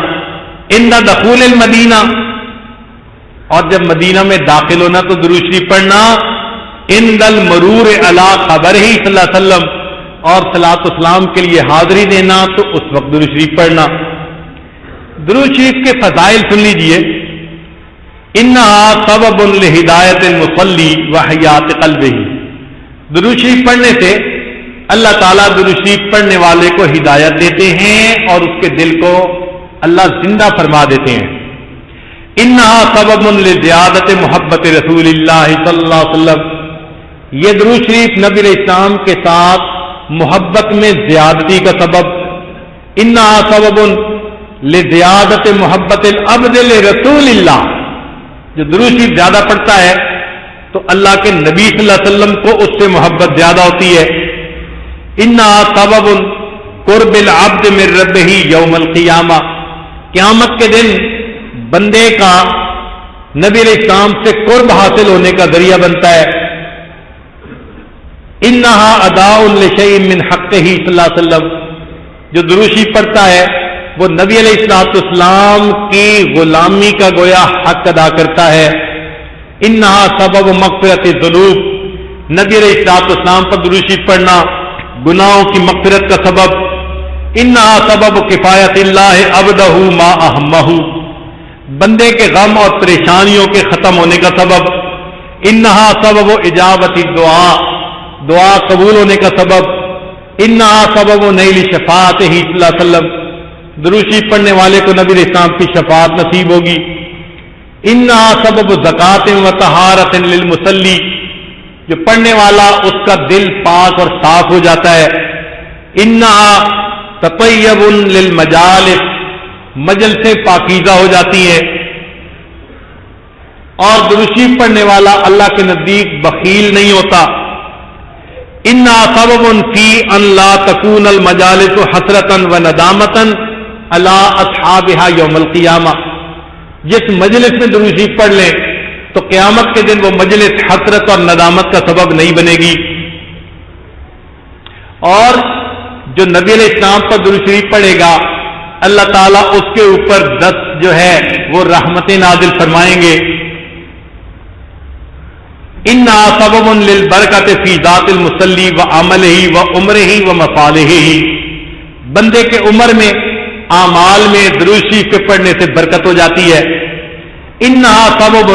عند دخول المدینہ، اور جب مدینہ میں داخل ہونا تو درود شریف پڑھنا، عند المرور علی خبر ہی صلی اللہ علیہ وسلم، اور صلاۃ والسلام کے لیے حاضری دینا تو اس وقت درود شریف پڑھنا۔ درود شریف کے فضائل سن لیجئے، انہا سبب لہدایت المصلی وحیات قلبہ، درود شریف پڑھنے سے اللہ تعالیٰ درود شریف پڑھنے والے کو ہدایت دیتے ہیں اور اس کے دل کو اللہ زندہ فرما دیتے ہیں۔ انہا سبب لزیادت محبت رسول اللہ صلی اللہ علیہ وسلم، یہ درود شریف نبی علیہ السلام کے ساتھ محبت میں زیادتی کا سبب۔ انہا سبب لزیادت محبت العبد لرسول اللہ، جو درود شریف زیادہ پڑھتا ہے تو اللہ کے نبی صلی اللہ علیہ وسلم کو اس سے محبت زیادہ ہوتی ہے۔ انہا سبب قرب العبد من ربہ یوم القیامہ، قیامت کے دن بندے کا نبی علیہ السلام سے قرب حاصل ہونے کا ذریعہ بنتا ہے۔ انہا اداء لشیء من حقہ صلی اللہ علیہ وسلم، جو درود شریف پڑھتا ہے وہ نبی علیہ السلام کی غلامی کا گویا حق ادا کرتا ہے۔ انہا سبب مغفرت الذنوب، نبی علیہ السلام پر درود شریف پڑھنا گناہوں کی مغفرت کا سبب۔ انہا سبب کفایت اللہ عبدہ ما اہمہ، بندے کے غم اور پریشانیوں کے ختم ہونے کا سبب۔ انہا سبب اجابت الدعاء، دعا قبول ہونے کا سبب۔ انہا سبب نیل شفاعت ہی صلی اللہ علیہ وسلم، درود شریف پڑھنے والے کو نبی علیہ السلام کی شفاعت نصیب ہوگی۔ انہا سبب زکات و طہارت للمصلی، جو پڑھنے والا اس کا دل پاک اور صاف ہو جاتا ہے۔ انہا تطیب للمجالس، مجلسیں پاکیزہ ہو جاتی ہیں۔ اور درود شریف پڑھنے والا اللہ کے نزدیک بخیل نہیں ہوتا۔ انہا سبب فی ان لا تکون المجالس حسرتا و ندامتا علی اصحابہا یوم القیامہ، جس مجلس میں درود شریف پڑھ لیں تو قیامت کے دن وہ مجلس حسرت اور ندامت کا سبب نہیں بنے گی۔ اور جو نبی علیہ السلام پر درود شریف پڑھے گا اللہ تعالیٰ اس کے اوپر 10 جو ہے وہ رحمتیں نازل فرمائیں گے۔ انہا سبب للبرکت فی ذات المصلی و عملہ و عمرہ و مصالحہ، بندے کے عمر میں اعمال میں درود شریف کے پڑھنے سے برکت ہو جاتی ہے۔ انہا سبب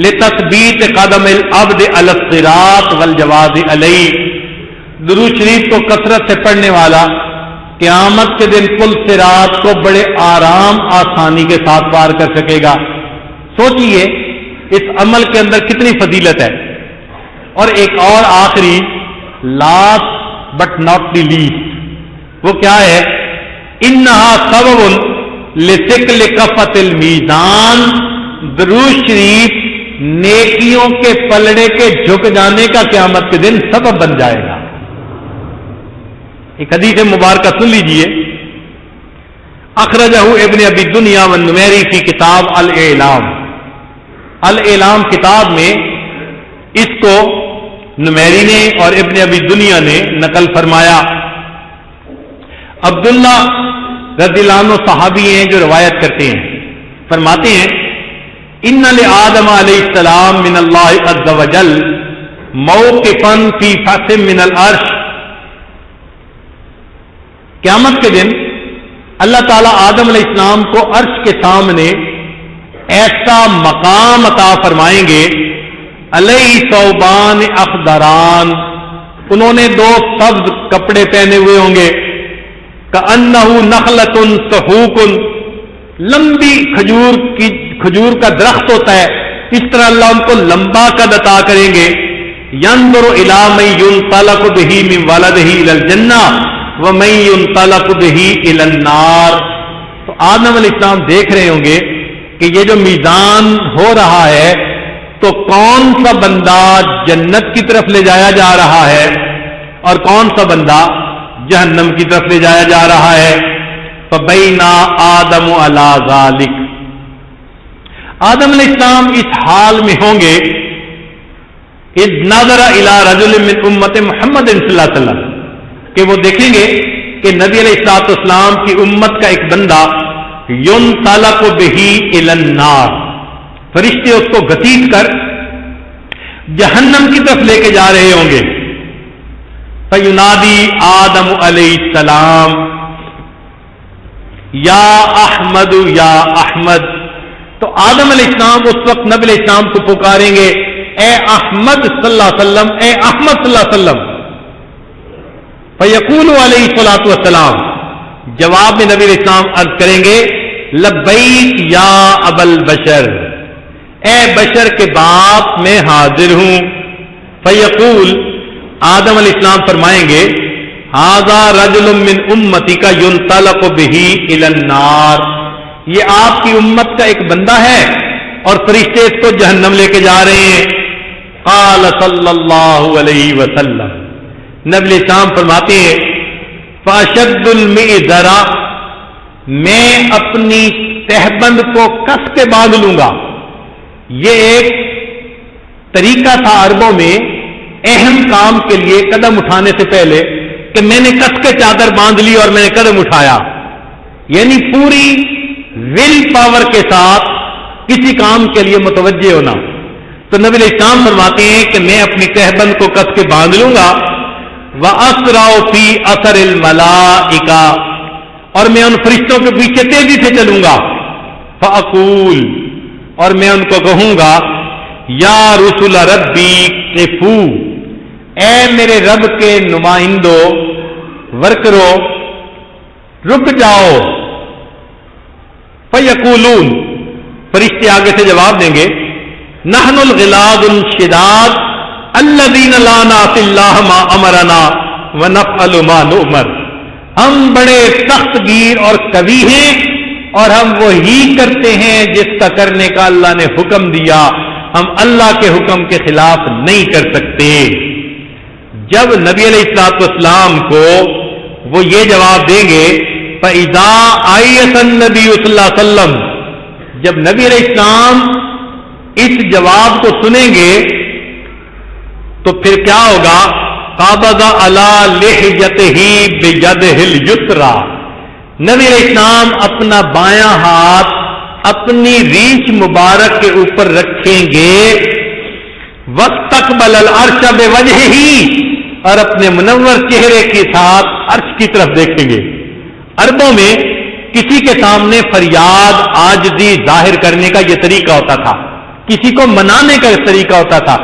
لتثبیت قدم العبد علی الصراط والجواز علیہ، درود شریف کو کثرت سے پڑھنے والا قیامت کے دن پل صراط کو بڑے آرام آسانی کے ساتھ پار کر سکے گا۔ سوچئے اس عمل کے اندر کتنی فضیلت ہے۔ اور ایک اور آخری last but not the least, وہ کیا ہے؟ انہا سبب لثقل کفۃ المیزان، درود شریف نیکیوں کے پلڑے کے جھک جانے کا قیامت کے دن سبب بن جائے گا۔ ایک حدیث مبارکہ سن لیجئے، اخرجہ ابن ابی دنیا والنمیری فی کتاب الاعلام، الاعلام کتاب میں اس کو نمیری نے اور ابن ابی دنیا نے نقل فرمایا۔ عبداللہ رضی اللہ عنہ صحابی ہیں جو روایت کرتے ہیں، فرماتے ہیں ان لآدم علیہ السلام من اللہ عز وجل موقفا فی فص من العرش، قیامت کے دن اللہ تعالیٰ آدم علیہ السلام کو عرش کے سامنے ایسا مقام عطا فرمائیں گے، علیہ ثوبان اخضران، انہوں نے 2 سبز کپڑے پہنے ہوئے ہوں گے، کأنہ نخلۃ سحوق، لمبی کھجور کا درخت ہوتا ہے اس طرح اللہ ان کو لمبا قد عطا کریں گے۔ ينظر الى من ينطلق به من ولده الى الجنہ ومن ينطلق به الى النار، تو آدم علیہ السلام دیکھ رہے ہوں گے کہ یہ جو میزان ہو رہا ہے تو کون سا بندہ جنت کی طرف لے جایا جا رہا ہے اور کون سا بندہ جہنم کی طرف لے جایا جا رہا ہے۔ فبینا آدم علی ذالک، آدم علیہ السلام اس حال میں ہوں گے اذ نظر الی رجل من امت محمد صلی اللہ علیہ وسلم، کہ وہ دیکھیں گے کہ نبی علیہ السلام کی امت کا ایک بندہ ينطلق به الى النار، فرشتے اس کو گھسیٹ کر جہنم کی طرف لے کے جا رہے ہوں گے. فینادی آدم علیہ السلام یا احمد یا احمد. تو آدم علیہ السلام اس وقت نبی علیہ السلام کو پکاریں گے اے احمد صلی اللہ علیہ وسلم، اے احمد صلی اللہ علیہ وسلم. فیقول علیہ الصلوۃ والسلام، جواب میں نبی علیہ السلام عرض کریں گے لبیک یا ابا البشر، اے بشر کے باپ میں حاضر ہوں. فیقول، آدم علیہ السلام فرمائیں گے ھذا رجل من امتک ينطلق به الى النار، یہ آپ کی امت کا ایک بندہ ہے اور فرشتے اس کو جہنم لے کے جا رہے ہیں. قال صلی اللہ علیہ وسلم، نبی علیہ السلام فرماتے ہیں فاشد المئزر، میں اپنی تہبند کو کس کے باندھ لوں گا. یہ ایک طریقہ تھا عربوں میں اہم کام کے لیے قدم اٹھانے سے پہلے کہ میں نے کس کے چادر باندھ لی اور میں نے قدم اٹھایا، یعنی پوری ول پاور کے ساتھ کسی کام کے لیے متوجہ ہونا. تو نبی علیہ السلام فرماتے ہیں کہ میں اپنی تہبند کو کس کے باندھ لوں گا. وَأَسْرَعُ فِي أَثَرِ الْمَلَائِكَةِ، اور میں ان فرشتوں کے پیچھے تیزی سے چلوں گا. فَأَقُولُ، اور میں ان کو کہوں گا یا رسول ربی قفو، اے میرے رب کے نمائندوں ورکرو رک جاؤ. فیقولون، فرشتے آگے سے جواب دیں گے نحن الغلاظ الشداد الذین لا نعصی اللہ ما امرنا ونفعل ما نؤمر، ہم بڑے سخت گیر اور قوی ہیں اور ہم وہی کرتے ہیں جس کا کرنے کا اللہ نے حکم دیا، ہم اللہ کے حکم کے خلاف نہیں کر سکتے. جب نبی علیہ الصلوۃ والسلام کو وہ یہ جواب دیں گے فَإِذَا آیَةَ النَّبِيُّ صلی اللہ علیہ وسلم، جب نبی علیہ السلام اس جواب کو سنیں گے تو پھر کیا ہوگا؟ قَبَضَ عَلَى لِحْيَتِهِ بِيَدِهِ الْيُسْرَىٰ، نبی علیہ السلام اپنا بایاں ہاتھ اپنی ریچھ مبارک کے اوپر رکھیں گے. وَاسْتَقْبَلَ الْعَرْشَ بِوَجْهِهِ، اور اپنے منور چہرے کے ساتھ عرش کی طرف دیکھیں گے. عربوں میں کسی کے سامنے فریاد عاجزی ظاہر کرنے کا یہ طریقہ ہوتا تھا، کسی کو منانے کا یہ طریقہ ہوتا تھا،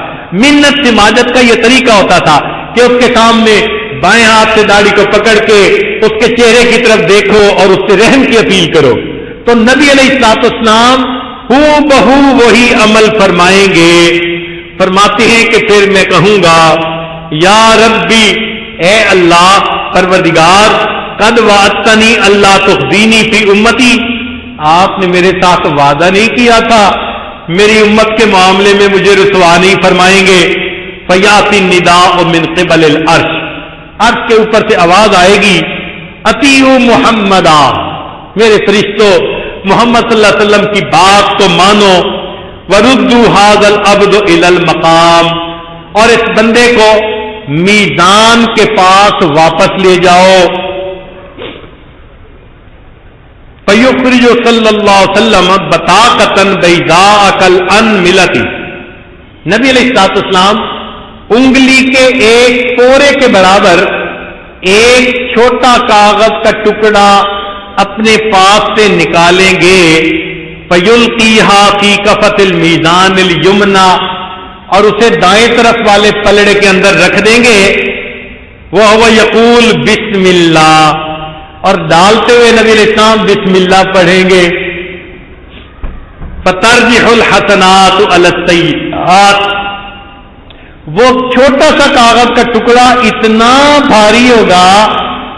منت سماجت کا یہ طریقہ ہوتا تھا کہ اس کے سامنے بائیں ہاتھ سے داڑھی کو پکڑ کے اس کے چہرے کی طرف دیکھو اور اس سے رحم کی اپیل کرو. تو نبی علیہ الصلوۃ والسلام ہو بہو وہی عمل فرمائیں گے. فرماتے ہیں کہ پھر میں کہوں گا یا ربی، اے اللہ پروردگار، قد وعدتنی اللہ تخزینی فی امتی، آپ نے میرے ساتھ وعدہ نہیں کیا تھا میری امت کے معاملے میں مجھے رسوا نہیں فرمائیں گے. فیاتی النداء من قبل العرش، عرش کے اوپر سے آواز آئے گی اطیعوا محمدا، میرے فرشتوں محمد صلی اللہ علیہ وسلم کی بات کو مانو. وردوا ھذا العبد الی المقام، اور اس بندے کو میزان کے پاس واپس لے جاؤ. فیخرج صلی اللہ علیہ وسلم بطاقۃ بیضاء کالانملۃ، نبی علیہ الصلوۃ والسلام انگلی کے ایک پورے کے برابر ایک چھوٹا کاغذ کا ٹکڑا اپنے پاس سے نکالیں گے. فیلقیھا فی کفۃ المیزان الیمنی، اور اسے دائیں طرف والے پلڑے کے اندر رکھ دیں گے. وہو یقول بسم اللہ، اور ڈالتے ہوئے نبی علیہ السلام بسم اللہ پڑھیں گے. فترجح الحسنات علی السیئات، وہ چھوٹا سا کاغذ کا ٹکڑا اتنا بھاری ہوگا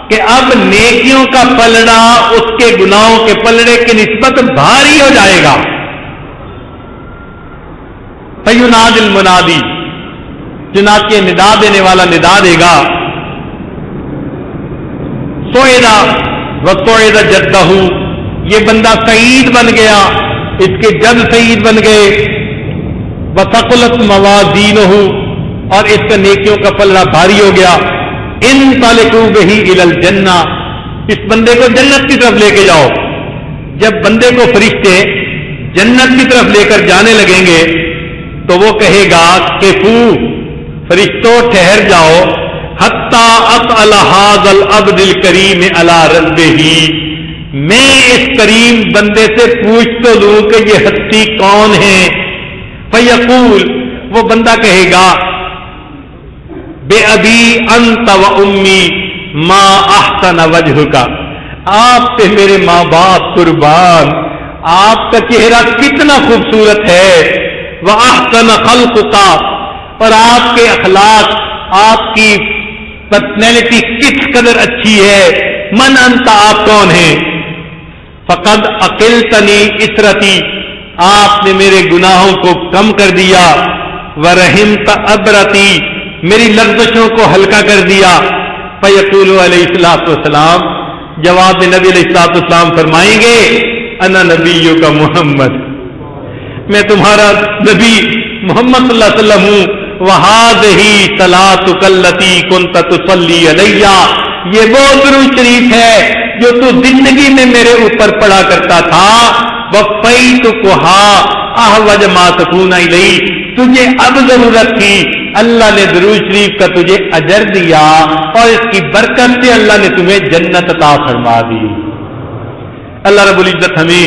کہ اب نیکیوں کا پلڑا اس کے گناہوں کے پلڑے کی نسبت بھاری ہو جائے گا. فینادی المنادی، چنانچہ ندا دینے والا ندا دے گا سوئدہ وسوئد جدہ، یہ بندہ سعید بن گیا، اس کے جد سعید بن گئے. وثقلت موازینہ، اور اس کا نیکیوں کا پلڑا بھاری ہو گیا. انطلقوا بہ الی الجنہ، اس بندے کو جنت کی طرف لے کے جاؤ. جب بندے کو فرشتے جنت کی طرف لے کر جانے لگیں گے تو وہ کہے گا کہ فرشتوں ٹھہر جاؤ، حتی اسأل ھذا العبد الکریم علی ربہ، میں اس کریم بندے سے پوچھ تو لوں کہ یہ ہستی کون ہے۔ فیقول، وہ بندہ کہے گا بے ابی انت و امی ما احسن وجہک، آپ پہ میرے ماں باپ قربان، آپ کا چہرہ کتنا خوبصورت ہے، وَأَحْسَنَ خَلْقُكَ، اور آپ کے اخلاق، آپ کی پرسنالٹی کس قدر اچھی ہے، من انت، آپ کون ہیں، فَقَدْ أَقِلْتَنِي إِسْرَتِي، آپ نے میرے گناہوں کو کم کر دیا، وَرَحِمْتَ أَبْرَتِي، میری لغزشوں کو ہلکا کر دیا۔ فَيَقُولُ علیہ الصلوۃ والسلام، جواب میں نبی علیہ الصلوۃ والسلام فرمائیں گے انا نبیک محمد، میں تمہارا نبی محمد صلی اللہ علیہ وسلم ہوں، وَهَٰذِهِ صَلَاتُكَ الَّتِي كُنتَ تُصَلِّي عَلَيَّ، یہ وہ درود شریف ہے جو تو زندگی میں میرے اوپر پڑھا کرتا تھا، وَفَيْتُكُهَا أَحْوَجَ مَا تَكُونَ إِلَيْهِ، تجھے اب ضرورت تھی، اللہ نے درود شریف کا تجھے اجر دیا اور اس کی برکت سے اللہ نے تمہیں جنت عطا فرما دی۔ اللہ رب العزت ہمیں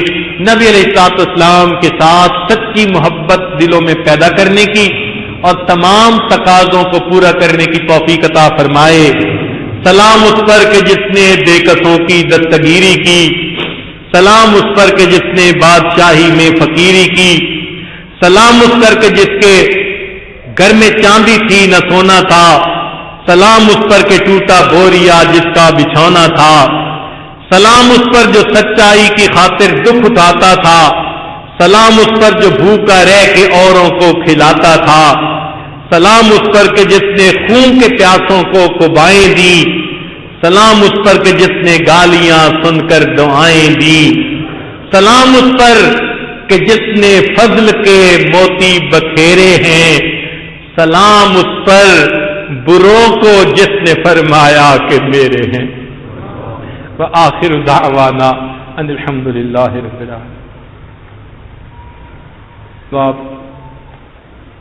نبی علیہ الصلوۃ والسلام کے ساتھ سچی محبت دلوں میں پیدا کرنے کی اور تمام تقاضوں کو پورا کرنے کی توفیق عطا فرمائے۔ سلام اس پر کہ جس نے بے کسوں کی دستگیری کی، سلام اس پر کہ جس نے بادشاہی میں فقیری کی، سلام اس پر کہ جس کے گھر میں چاندی تھی نہ سونا تھا، سلام اس پر کہ ٹوٹا بوریا جس کا بچھونا تھا، سلام اس پر جو سچائی کی خاطر دکھ اٹھاتا تھا، سلام اس پر جو بھوکا رہ کے اوروں کو کھلاتا تھا، سلام اس پر کہ جس نے خون کے پیاسوں کو قبائیں دی، سلام اس پر کہ جس نے گالیاں سن کر دعائیں دی، سلام اس پر کہ جس نے فضل کے موتی بکھیرے ہیں، سلام اس پر بروں کو جس نے فرمایا کہ میرے ہیں۔ وآخر دعوانا ان الحمد للہ رب العالمین۔ تو آپ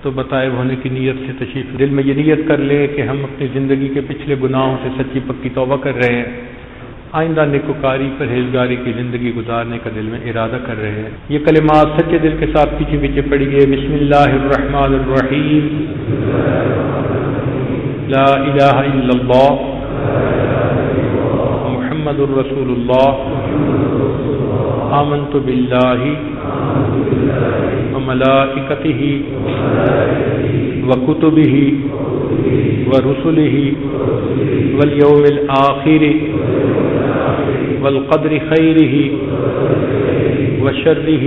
تو بتائے ہونے کی نیت سے تشریف، دل میں یہ نیت کر لیں کہ ہم اپنی زندگی کے پچھلے گناہوں سے سچی پکی توبہ کر رہے ہیں، آئندہ نیکوکاری پرہیزگاری کی زندگی گزارنے کا دل میں ارادہ کر رہے ہیں۔ یہ کلمات سچے دل کے ساتھ پیچھے پیچھے پڑھیے۔ بسم اللہ الرحمن الرحیم، لا الہ الا اللہ محمد الرسول اللہ، آمنت باللہ وملائکتہ وکتبہ ورسلہ والیوم الآخر والقدر خیرہ وشرہ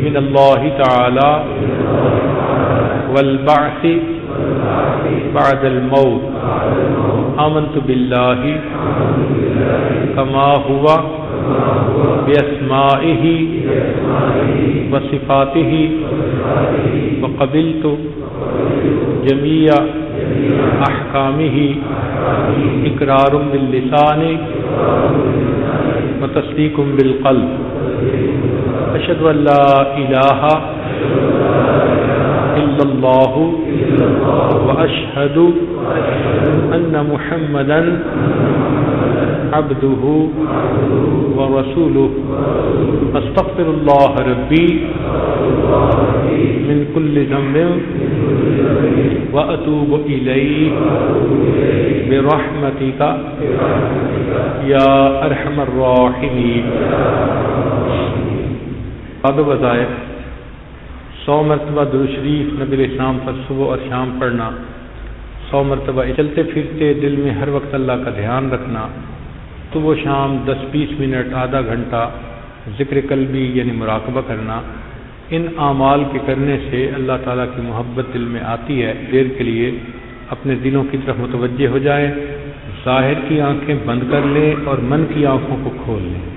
من اللہ تعالی والبعث بعد الموت، آمنت باللہ کما ہوا باسمائہ وصفاتہ وقبلت جمیع احکامہ اقرار باللسان وتصدیق بالقلب، اشہد ان لا الہ الا اللہ واشہد ان محمدا عبدہ ورسولہ، استغفر اللہ ربی من کل ذنب واتوب الیہ برحمتک یا ارحم الراحمین۔ بعد وظائف 100 مرتبہ درود شریف نبی علیہ السلام پر صبح اور شام پڑھنا، 100 مرتبہ چلتے پھرتے دل میں ہر وقت اللہ کا دھیان رکھنا، صبح شام 10-20 منٹ آدھا گھنٹہ ذکر قلبی یعنی مراقبہ کرنا، ان اعمال کے کرنے سے اللہ تعالیٰ کی محبت دل میں آتی ہے۔ دیر کے لیے اپنے دلوں کی طرف متوجہ ہو جائیں، ظاہر کی آنکھیں بند کر لیں اور من کی آنکھوں کو کھول لیں۔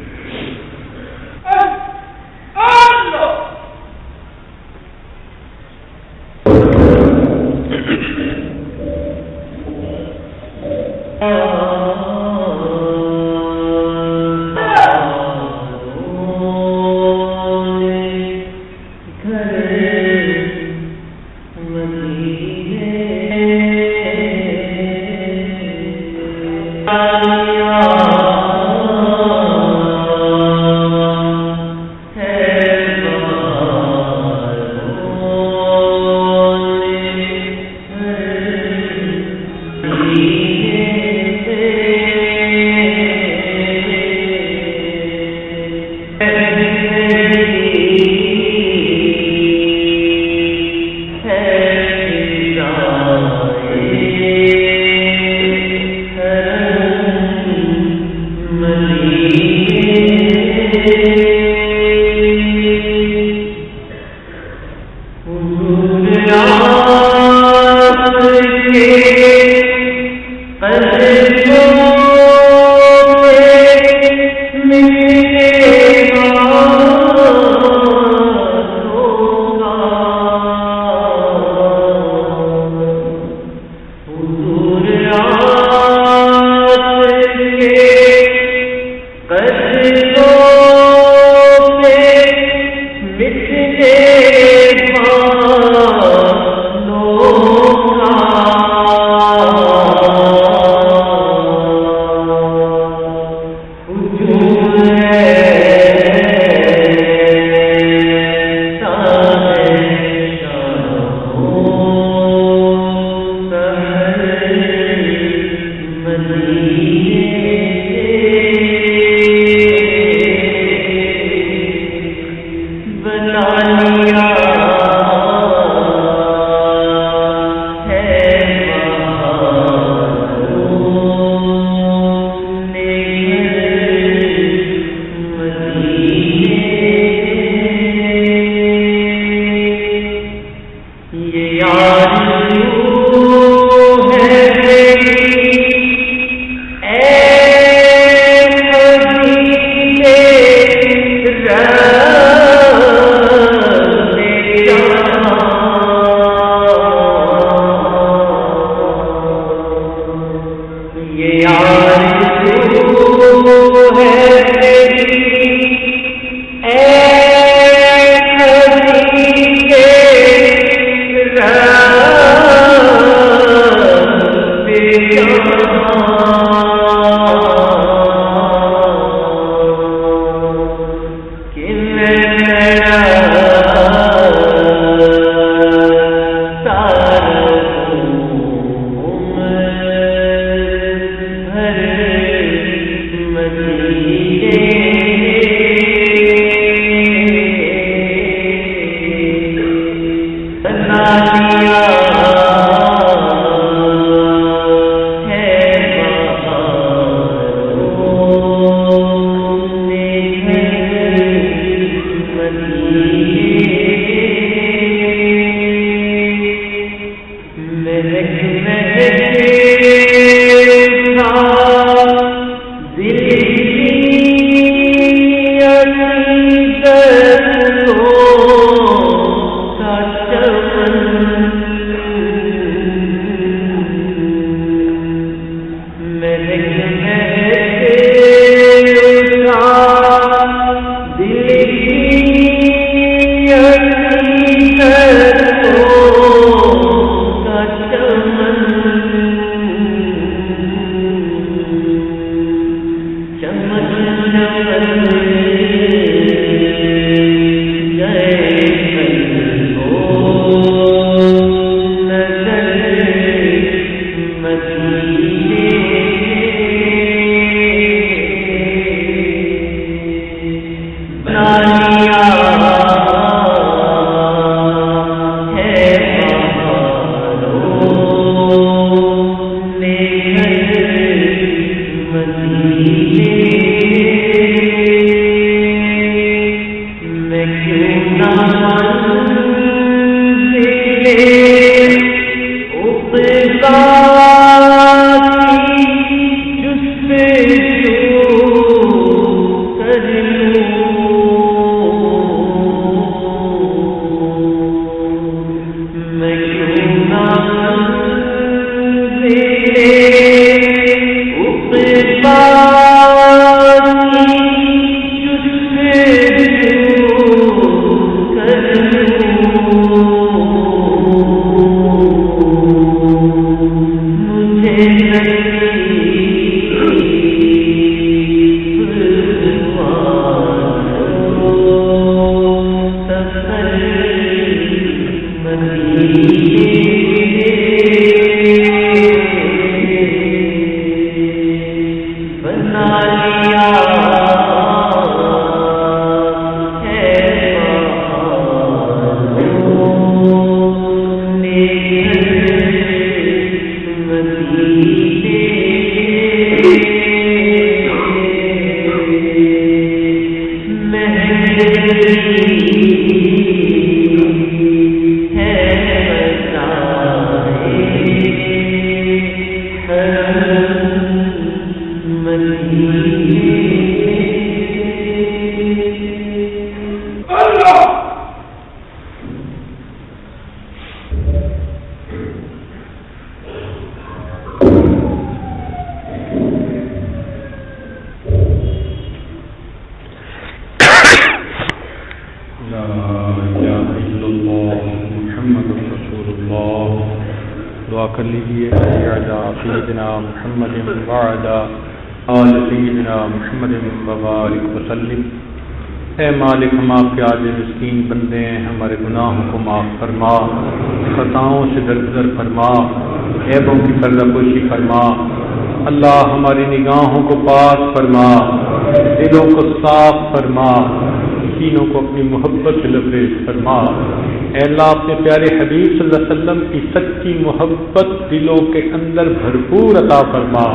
اے مالک، ہم آپ کے عاجز مسکین بندے ہیں، ہمارے گناہوں کو معاف فرما، خطاؤں سے درگزر فرما، عیبوں کی پردہ پوشی فرما۔ اللہ ہماری نگاہوں کو پاک فرما، دلوں کو صاف فرما، سینوں کو اپنی محبت سے لبریز فرما۔ اے اللہ اپنے پیارے حبیب صلی اللہ علیہ وسلم کی سچی محبت دلوں کے اندر بھرپور عطا فرما۔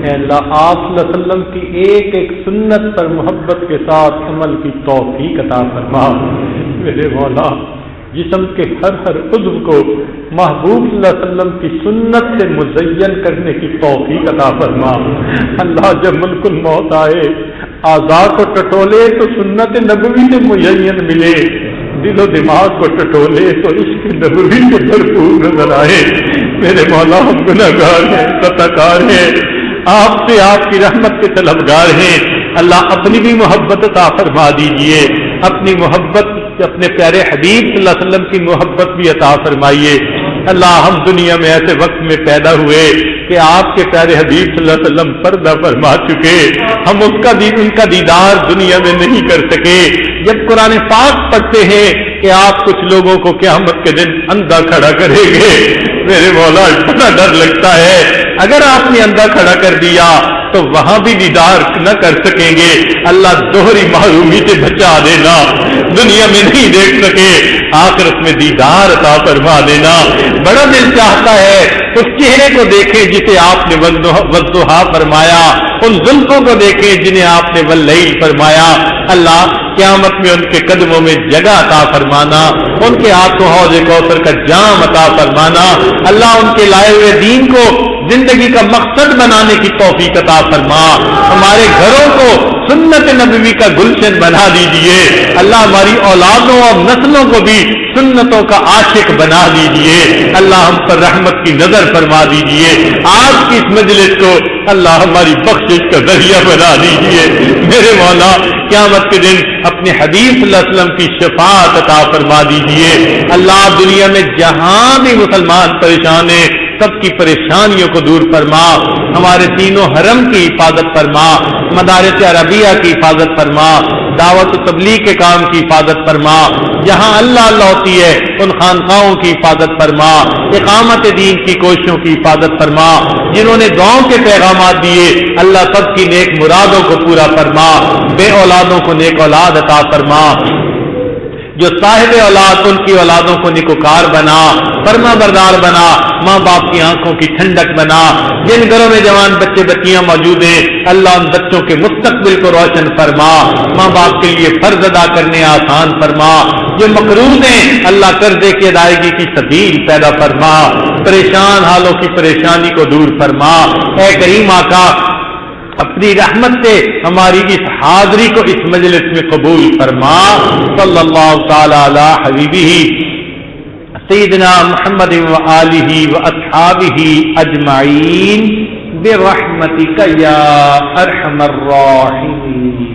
اے اللہ آپ صلی اللہ علیہ وسلم کی ایک ایک سنت پر محبت کے ساتھ عمل کی توفیق عطا فرما۔ میرے مولا، جسم کے ہر عضو کو محبوب صلی اللہ علیہ وسلم کی سنت سے مزین کرنے کی توفیق عطا فرما۔ اللہ جب ملک الموت آئے، اعضاء کو ٹٹولے تو سنت نبوی سے مزین ملے، دل و دماغ کو ٹٹولے تو عشق نبوی سے بھرپور نظر آئے۔ میرے مولا، ہم گناہگار ہیں، خطاکار ہیں، آپ سے آپ کی رحمت کے طلبگار ہیں۔ اللہ اپنی بھی محبت عطا فرما دیجئے، اپنی محبت اپنے پیارے حبیب صلی اللہ علیہ وسلم کی محبت بھی عطا فرمائیے۔ اللہ ہم دنیا میں ایسے وقت میں پیدا ہوئے کہ آپ کے پیارے حبیب صلی اللہ علیہ وسلم پردہ فرما چکے، ہم ان کا دیدار دنیا میں نہیں کر سکے۔ جب قرآن پاک پڑھتے ہیں کہ آپ کچھ لوگوں کو قیامت کے دن اندھا کھڑا کریں گے، میرے مولا بڑا ڈر لگتا ہے۔ اگر آپ نے اندھا کھڑا کر دیا تو وہاں بھی دیدار نہ کر سکیں گے۔ اللہ دوہری محرومی سے بچا دینا، دنیا میں نہیں دیکھ سکے، آخرت میں دیدار عطا فرما دینا۔ بڑا دل چاہتا ہے اس چہرے کو دیکھیں جسے آپ نے والضحیٰ فرمایا، ان زلفوں کو دیکھیں جنہیں آپ نے واللیل فرمایا۔ اللہ قیامت میں ان کے قدموں میں جگہ عطا فرمانا، ان کے ہاتھوں حوض کوثر کا جام عطا فرمانا۔ اللہ ان کے لائے ہوئے دین کو زندگی کا مقصد بنانے کی توفیق عطا فرما. ہمارے گھروں کو سنت نبوی کا گلشن بنا دیجئے. اللہ ہماری اولادوں اور نسلوں کو بھی سنتوں کا عاشق بنا دیجئے. اللہ ہم پر رحمت کی نظر فرما دیجئے. آج کی اس مجلس کو اللہ ہماری بخشش کا ذریعہ بنا دیجئے. میرے مولا قیامت کے دن اپنے حبیب صلی اللہ علیہ وسلم کی شفاعت عطا فرما دیجئے. اللہ دنیا میں جہاں بھی مسلمان پریشان ہیں سب کی پریشانیوں کو دور فرما. ہمارے تینوں حرم کی حفاظت فرما. مدارس عربیہ کی حفاظت فرما. دعوت و تبلیغ کے کام کی حفاظت فرما. جہاں اللہ اللہ ہوتی ہے ان خانقاہوں کی حفاظت فرما. اقامت دین کی کوششوں کی حفاظت فرما. جنہوں نے دعاؤں کے پیغامات دیے اللہ سب کی نیک مرادوں کو پورا فرما. بے اولادوں کو نیک اولاد عطا فرما. جو صاحب اولاد ان کی اولادوں کو نیکوکار بنا, فرما بردار بنا, ماں باپ کی آنکھوں کی ٹھنڈک بنا. جن گھروں میں جوان بچے بچیاں موجود ہیں اللہ ان بچوں کے مستقبل کو روشن فرما. ماں باپ کے لیے فرض ادا کرنے آسان فرما. جو مقروض ہیں اللہ قرضے کی ادائیگی کی سبیل پیدا فرما. پریشان حالوں کی پریشانی کو دور فرما. اے کریم آقا اپنی رحمت سے ہماری اس حاضری کو اس مجلس میں قبول فرما. صلی اللہ تعالی علی حبیبہ سیدنا محمد و آلہ و اصحابہ اجمعین برحمتک یا ارحم الراحمین.